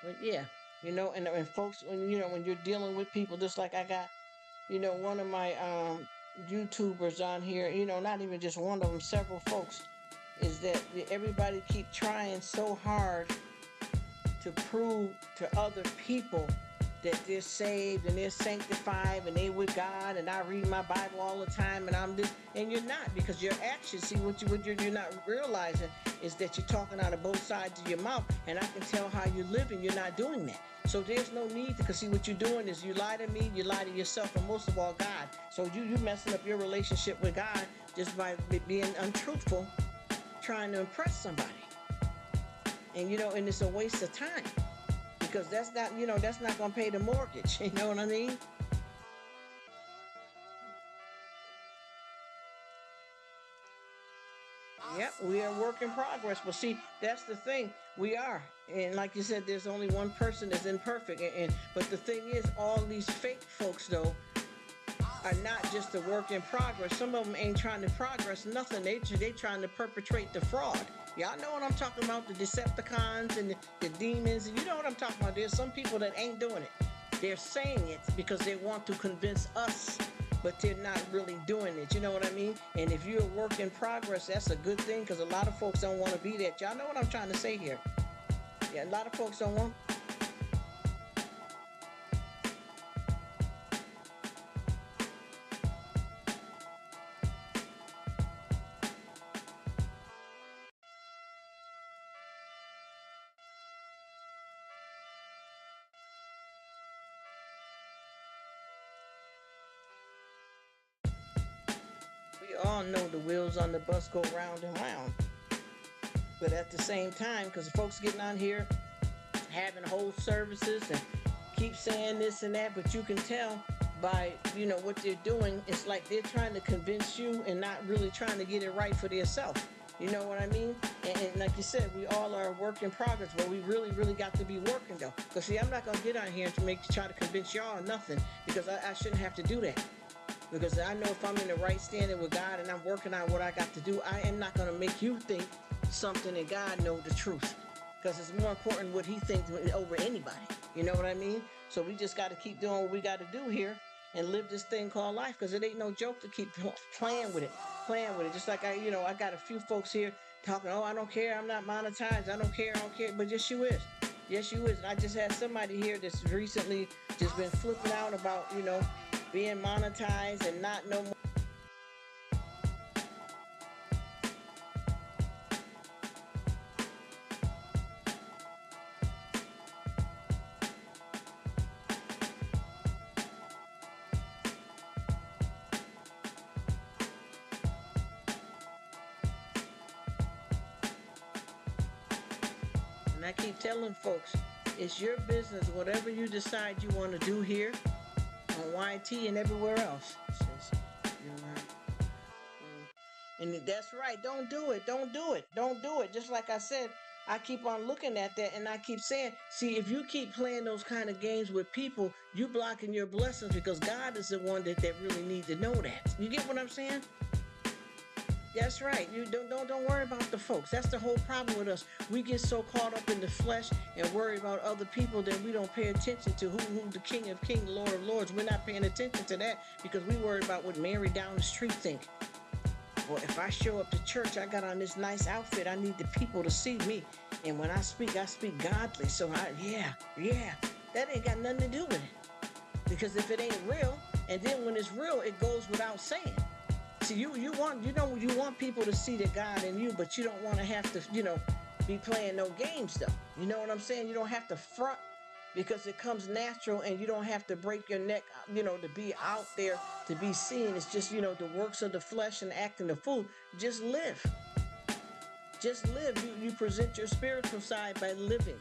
But yeah, and folks, when you're dealing with people, just like I got, one of my YouTubers on here, not even just one of them, several folks, is that everybody keep trying so hard to prove to other people that they're saved and they're sanctified and they with God and I read my Bible all the time and I'm this, and you're not, because your actions, see what you're not realizing is that you're talking out of both sides of your mouth, and I can tell how you're living. You're not doing that. So there's no need to, because see what you're doing is you lie to me, you lie to yourself, and most of all God. So you messing up your relationship with God just by being untruthful, trying to impress somebody. And it's a waste of time, because that's not going to pay the mortgage. You know what I mean? Yep, we are a work in progress. But see, that's the thing. We are. And like you said, there's only one person that's imperfect. But the thing is, all these fake folks, though, are not just a work in progress. Some of them ain't trying to progress nothing. They trying to perpetrate the fraud. Y'all know what I'm talking about, the Decepticons and the demons. And you know what I'm talking about. There's some people that ain't doing it. They're saying it because they want to convince us, but they're not really doing it. You know what I mean? And if you're a work in progress, that's a good thing, because a lot of folks don't want to be that. Y'all know what I'm trying to say here. Yeah, a lot of folks don't want. We all know the wheels on the bus go round and round. But at the same time, because folks getting on here having whole services and keep saying this and that, but you can tell by what they're doing. It's like they're trying to convince you and not really trying to get it right for themselves. You know what I mean? And like you said, we all are a work in progress, but we really got to be working, though. Because see, I'm not gonna get on here to try to convince y'all or nothing, because I shouldn't have to do that. Because I know if I'm in the right standing with God and I'm working on what I got to do, I am not gonna make you think something and God know the truth. Because it's more important what He thinks over anybody. You know what I mean? So we just got to keep doing what we got to do here and live this thing called life, because it ain't no joke to keep playing with it, Just like I got a few folks here talking, oh, I don't care, I'm not monetized, I don't care, but yes, you is. Yes, you is. And I just had somebody here that's recently just been flipping out about, being monetized and not no more. And I keep telling folks, it's your business, whatever you decide you want to do here on YT and everywhere else. And that's right. Don't do it. Don't do it. Don't do it. Just like I said, I keep on looking at that and I keep saying, see, if you keep playing those kind of games with people, you blocking your blessings, because God is the one that really need to know that. You get what I'm saying? That's right. You don't worry about the folks. That's the whole problem with us. We get so caught up in the flesh and worry about other people that we don't pay attention to who the King of Kings, Lord of Lords. We're not paying attention to that because we worry about what Mary down the street think. Well, if I show up to church, I got on this nice outfit, I need the people to see me. And when I speak godly. So that ain't got nothing to do with it. Because if it ain't real, and then when it's real, it goes without saying. See, you want people to see the God in you, but you don't want to have to, be playing no games, though. You know what I'm saying? You don't have to front, because it comes natural, and you don't have to break your neck, to be out there, to be seen. It's just, the works of the flesh and acting the fool. Just live. Just live. You present your spiritual side by living.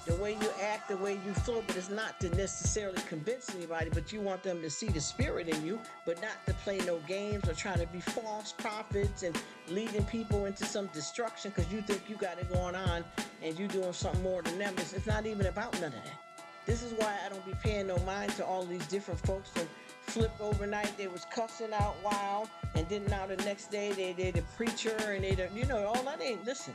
The way you act, the way you flow, but it's not to necessarily convince anybody, but you want them to see the spirit in you, but not to play no games or try to be false prophets and leading people into some destruction because you think you got it going on and you doing something more than them. It's not even about none of that. This is why I don't be paying no mind to all these different folks that flipped overnight. They was cussing out wild, and then now the next day they the preacher, and all that ain't. Listen.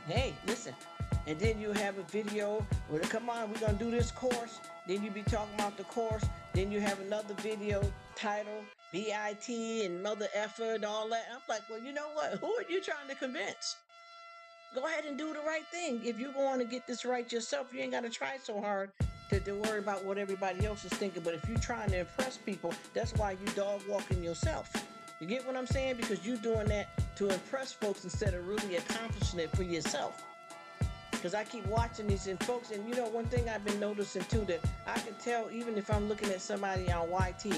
And then you have a video where, come on, we're going to do this course. Then you be talking about the course. Then you have another video title, BIT and mother effer and all that. I'm like, well, you know what? Who are you trying to convince? Go ahead and do the right thing. If you want to get this right yourself, you ain't got to try so hard to worry about what everybody else is thinking. But if you're trying to impress people, that's why you dog walking yourself. You get what I'm saying? Because you're doing that to impress folks instead of really accomplishing it for yourself. Because I keep watching these and folks, and one thing I've been noticing too, that I can tell even if I'm looking at somebody on YT,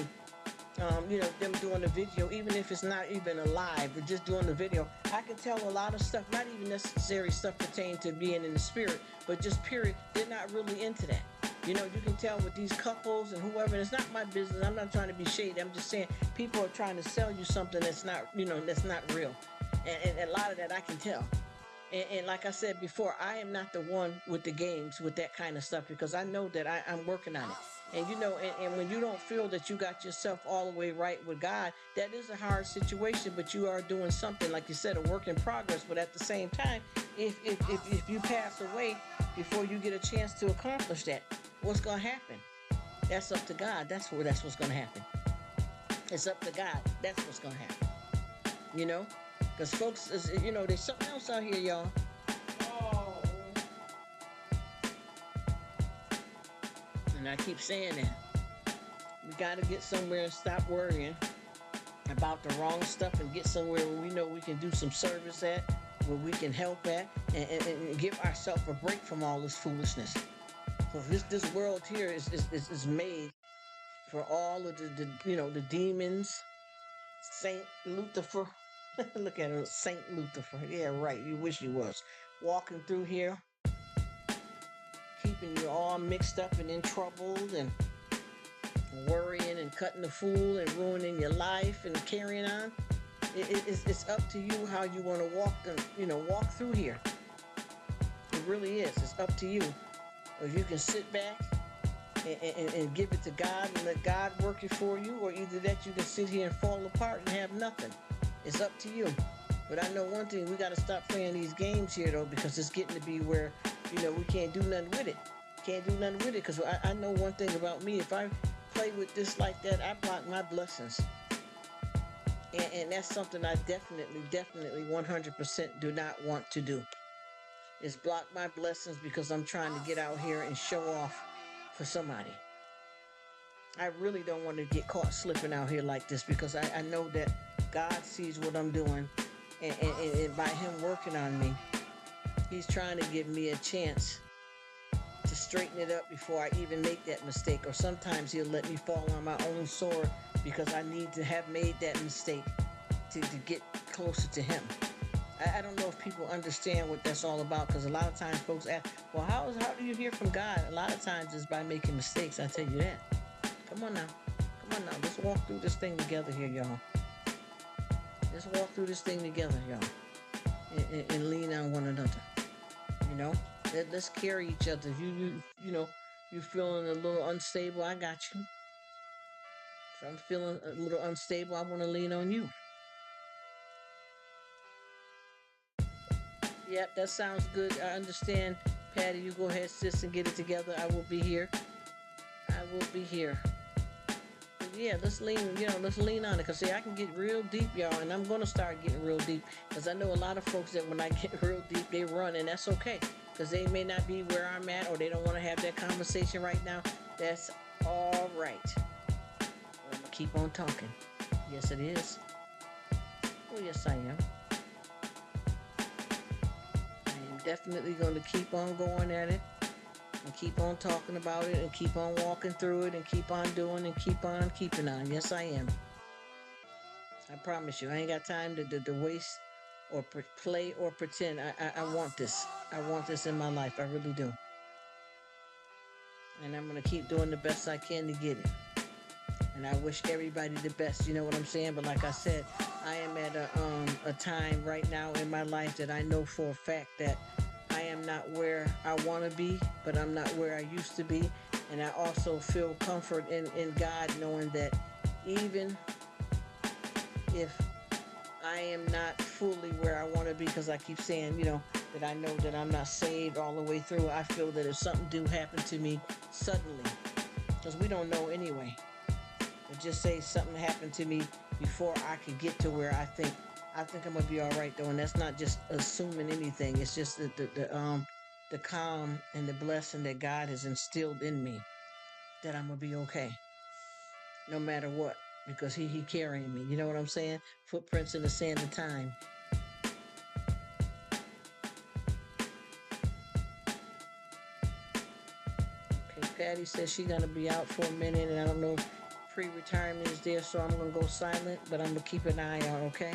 them doing a video, even if it's not even a live, or just doing the video, I can tell a lot of stuff, not even necessary stuff pertaining to being in the spirit, but just period, they're not really into that. You can tell with these couples and whoever, and it's not my business. I'm not trying to be shady. I'm just saying people are trying to sell you something that's not, that's not real. And a lot of that I can tell. And like I said before, I am not the one with the games with that kind of stuff because I know that I'm working on it. And and when you don't feel that you got yourself all the way right with God, that is a hard situation, but you are doing something, like you said, a work in progress. But at the same time, if you pass away before you get a chance to accomplish that, what's going to happen? That's up to God. That's what's going to happen. It's up to God. That's what's going to happen. Because folks, there's something else out here, y'all. Oh. And I keep saying that. We got to get somewhere and stop worrying about the wrong stuff and get somewhere where we know we can do some service at, where we can help at, and give ourselves a break from all this foolishness. So this world here is made for all of the demons, Saint Lucifer. Look at him, Saint Lucifer. Yeah, right. You wish he was walking through here, keeping you all mixed up and in trouble and worrying and cutting the fool and ruining your life and carrying on. It's up to you how you want to walk through here. It really is. It's up to you. Or you can sit back and give it to God and let God work it for you, or either that you can sit here and fall apart and have nothing. It's up to you. But I know one thing, we got to stop playing these games here, though, because it's getting to be where, we can't do nothing with it. Can't do nothing with it, because I know one thing about me. If I play with this like that, I block my blessings. And that's something I definitely 100% do not want to do, is block my blessings because I'm trying to get out here and show off for somebody. I really don't want to get caught slipping out here like this, because I know that God sees what I'm doing, and by him working on me, he's trying to give me a chance to straighten it up before I even make that mistake. Or sometimes he'll let me fall on my own sword because I need to have made that mistake to get closer to him. I don't know if people understand what that's all about, because a lot of times folks ask, well, how do you hear from God? A lot of times it's by making mistakes. I tell you that. Come on now. Let's walk through this thing together here, y'all. Let's walk through this thing together, y'all, and lean on one another. Let's carry each other. You feeling a little unstable, I got you. If I'm feeling a little unstable, I want to lean on you. Yep, that sounds good. I understand, Patty. You go ahead, sis, and get it together. I will be here. Yeah, let's lean on it. Because, see, I can get real deep, y'all, and I'm going to start getting real deep. Because I know a lot of folks that when I get real deep, they run, and that's okay. Because they may not be where I'm at, or they don't want to have that conversation right now. That's all right. I'm going to keep on talking. Yes, it is. Oh, yes, I am. I am definitely going to keep on going at it. And keep on talking about it, and keep on walking through it, and keep on doing, and keep on keeping on. Yes, I am. I promise you, I ain't got time to waste or play or pretend. I want this. I want this in my life. I really do. And I'm going to keep doing the best I can to get it. And I wish everybody the best. You know what I'm saying? But like I said, I am at a time right now in my life that I know for a fact that I am not where I want to be, but I'm not where I used to be. And I also feel comfort in God, knowing that even if I am not fully where I want to be, because I keep saying, that I know that I'm not saved all the way through, I feel that if something do happen to me suddenly, because we don't know anyway. But just say something happened to me before I could get to where I think I'm gonna be all right though, and that's not just assuming anything. It's just the calm and the blessing that God has instilled in me that I'm gonna be okay no matter what because he carrying me. You know what I'm saying? Footprints in the sand of time. Okay, Patty says she's gonna be out for a minute, and I don't know if pre-retirement is there, so I'm gonna go silent, but I'm gonna keep an eye out. Okay.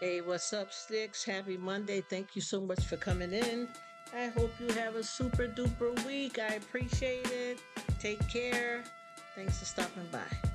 Hey, what's up, Sticks? Happy Monday. Thank you so much for coming in. I hope you have a super duper week. I appreciate it. Take care. Thanks for stopping by.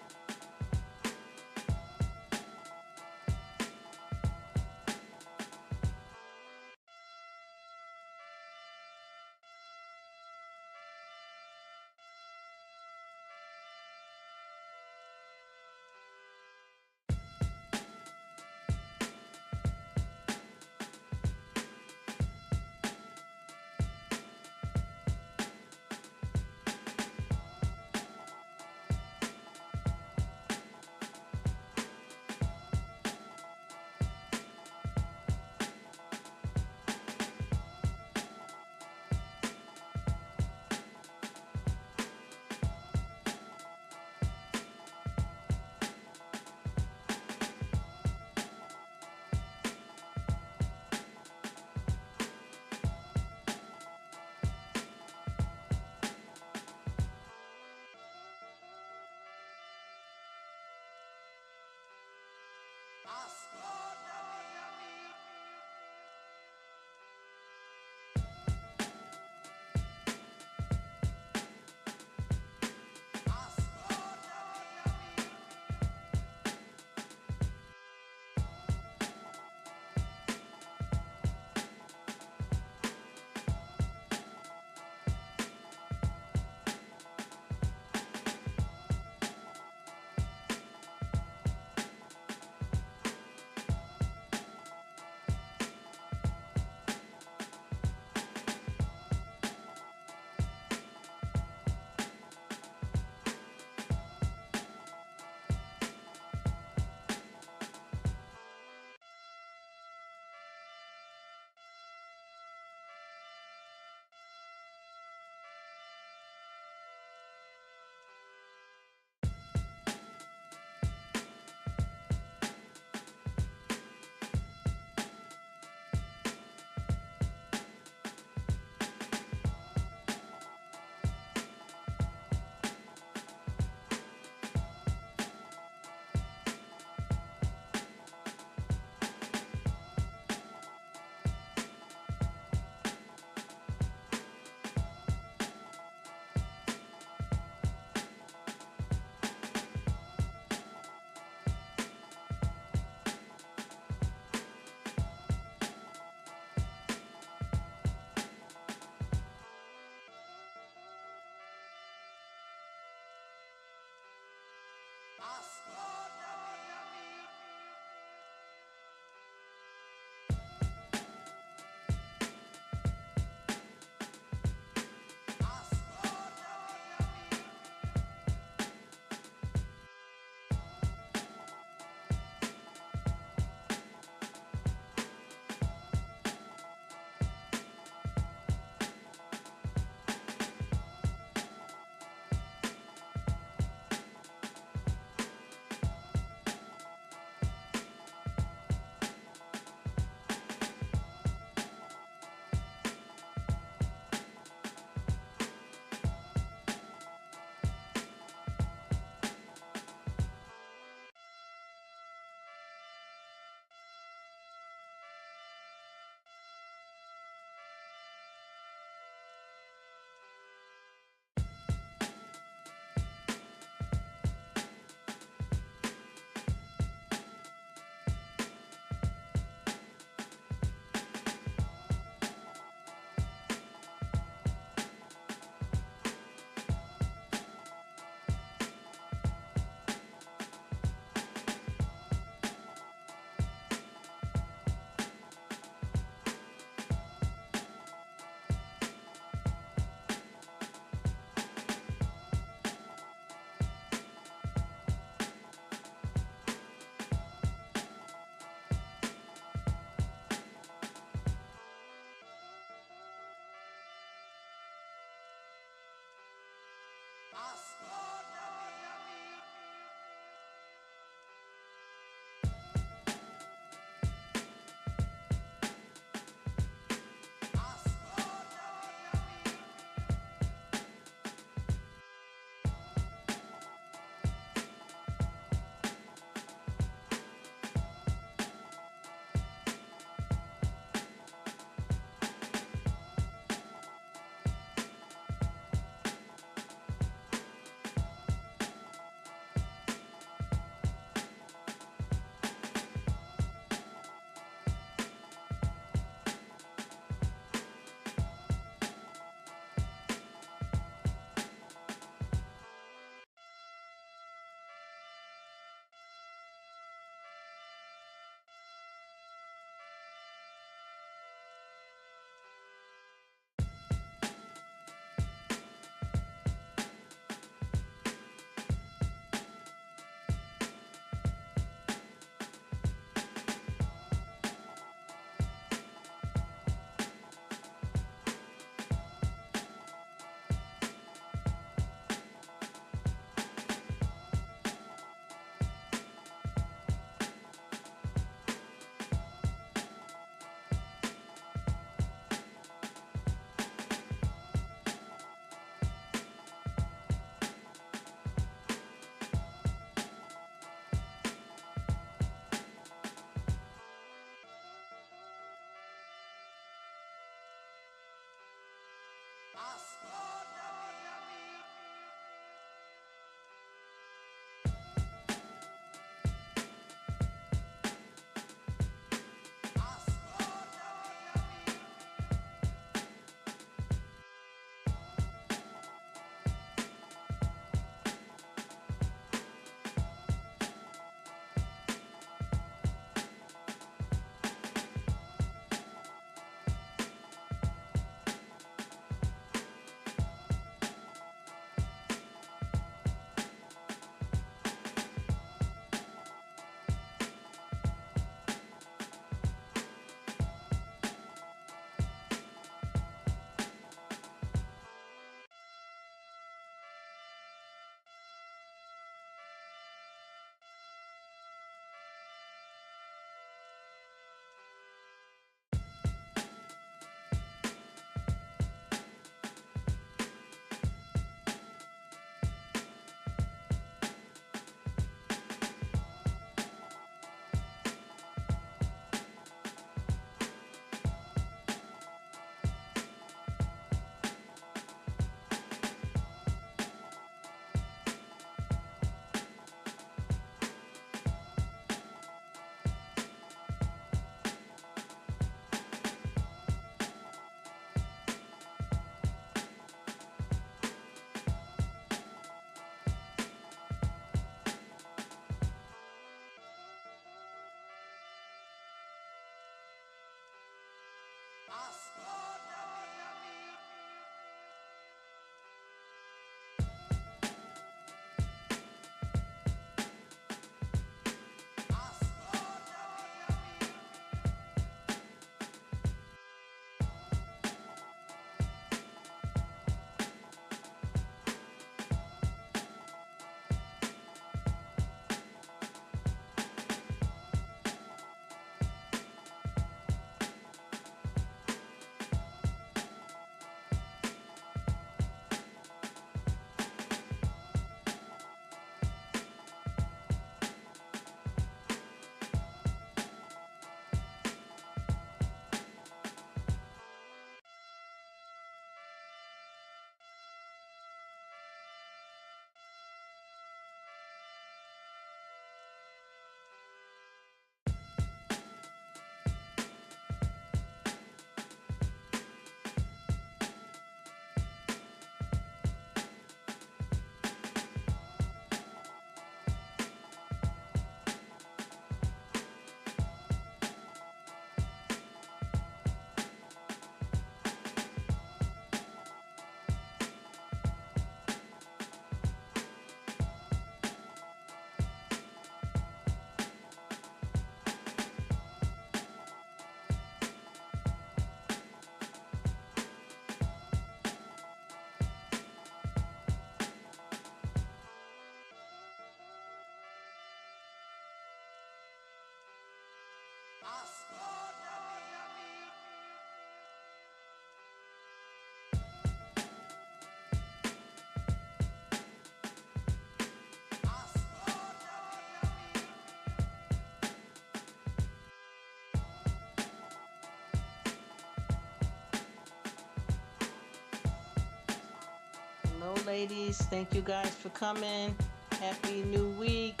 ladies. Thank you guys for coming. Happy new week.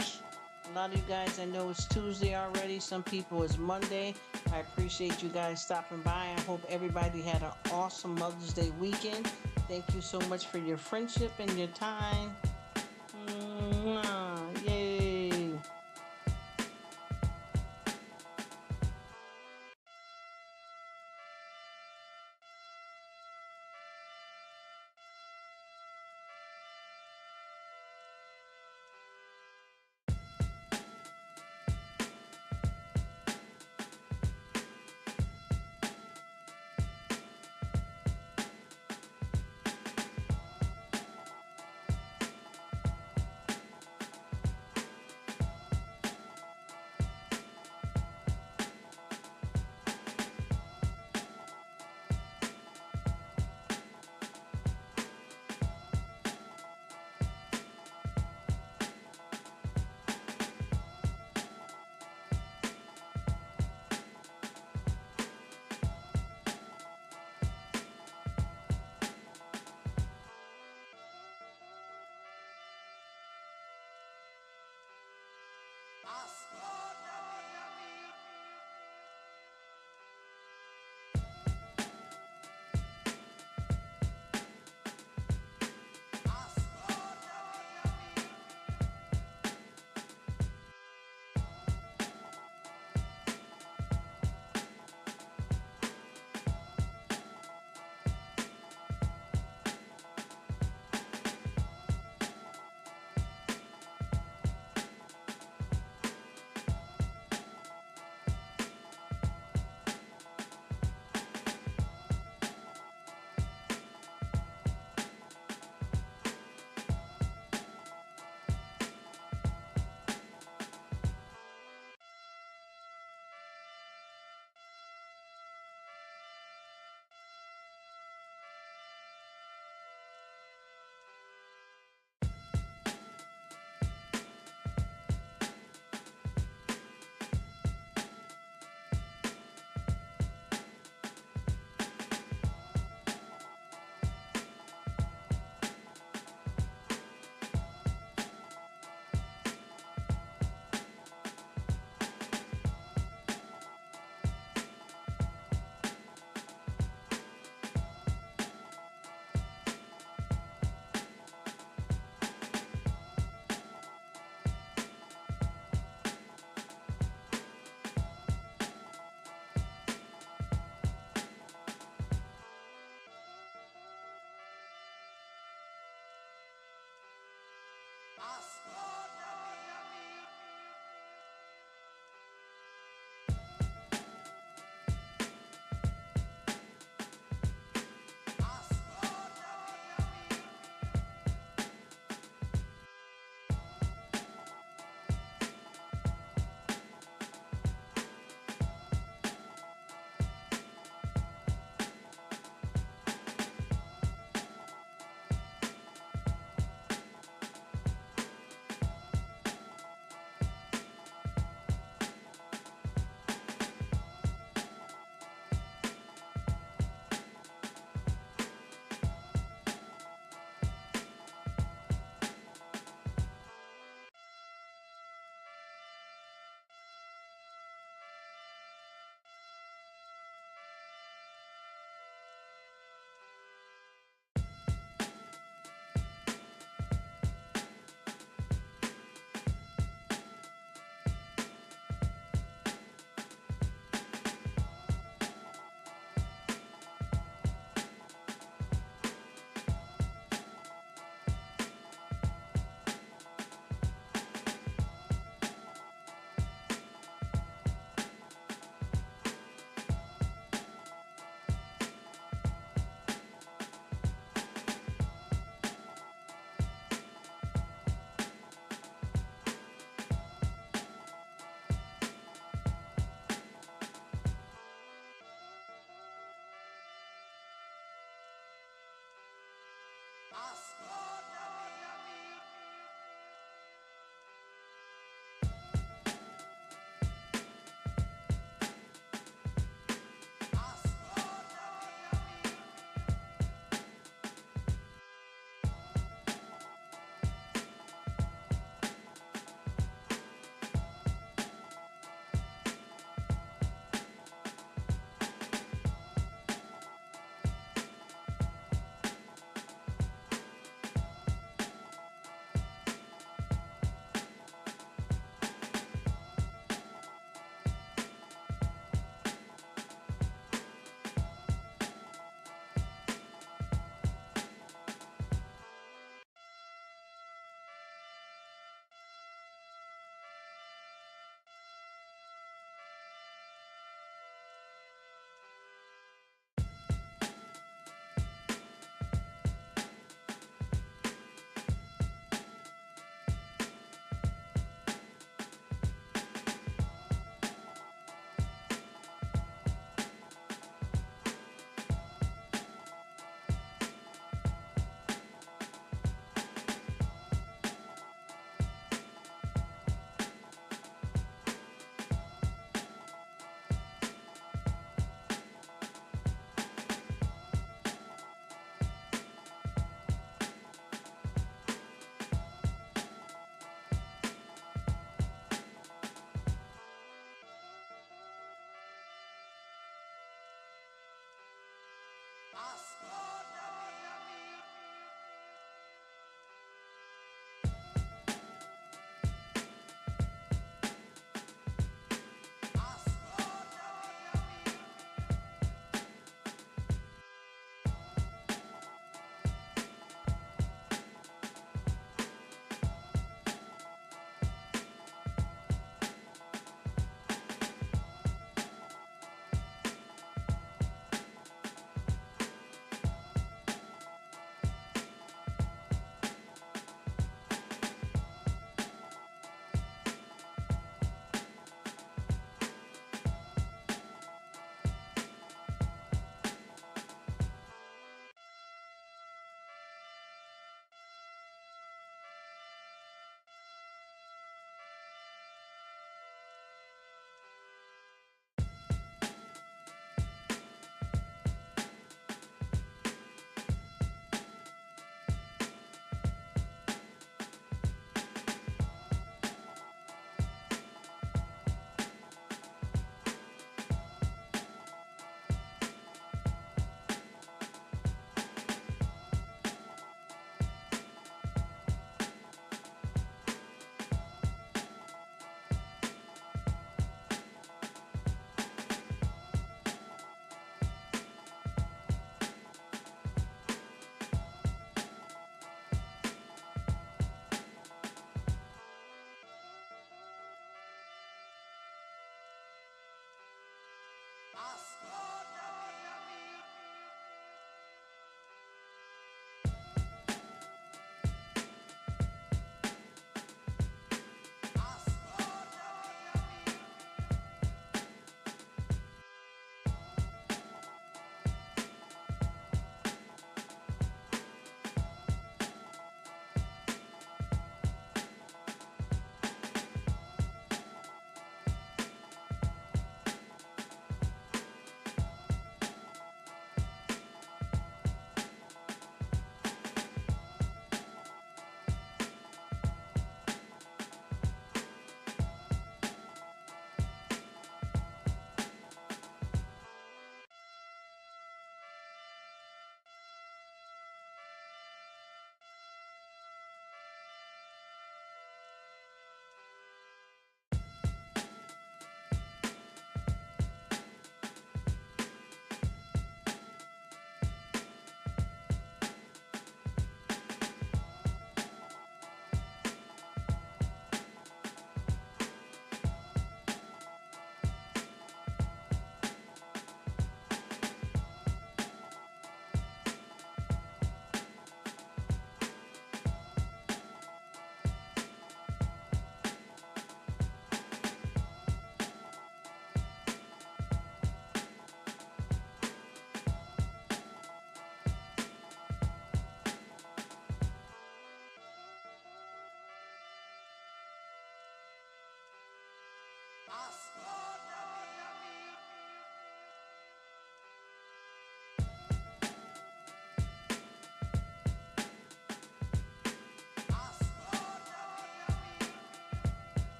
A lot of you guys, I know it's Tuesday already. Some people it's Monday. I appreciate you guys stopping by. I hope everybody had an awesome Mother's Day weekend. Thank you so much for your friendship and your time. Mwah. Yay.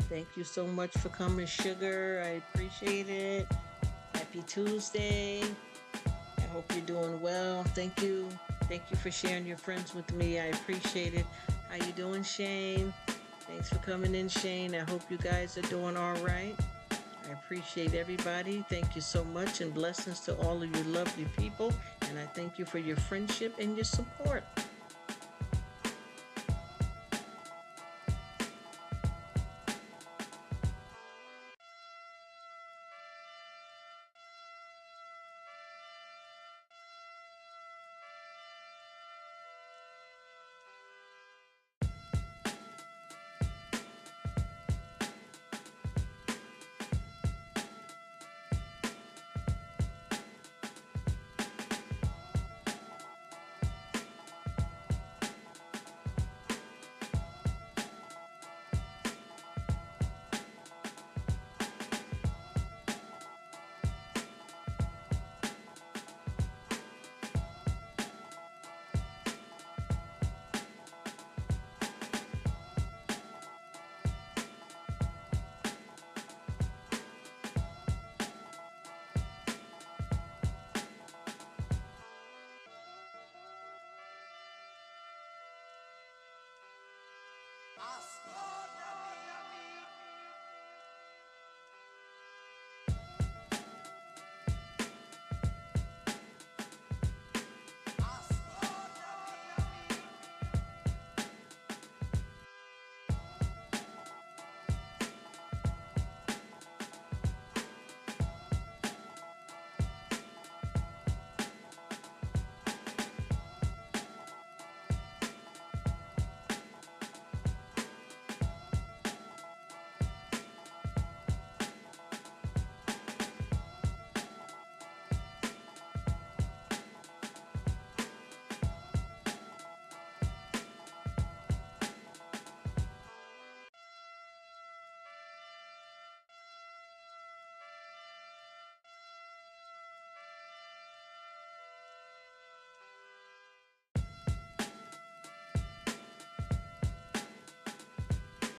Thank you so much for coming, Sugar. I appreciate it. Happy Tuesday. I hope you're doing well. Thank you. Thank you for sharing your friends with me. I appreciate it. How you doing, Shane? Thanks for coming in, Shane. I hope you guys are doing all right. I appreciate everybody. Thank you so much, and blessings to all of you lovely people. And I thank you for your friendship and your support.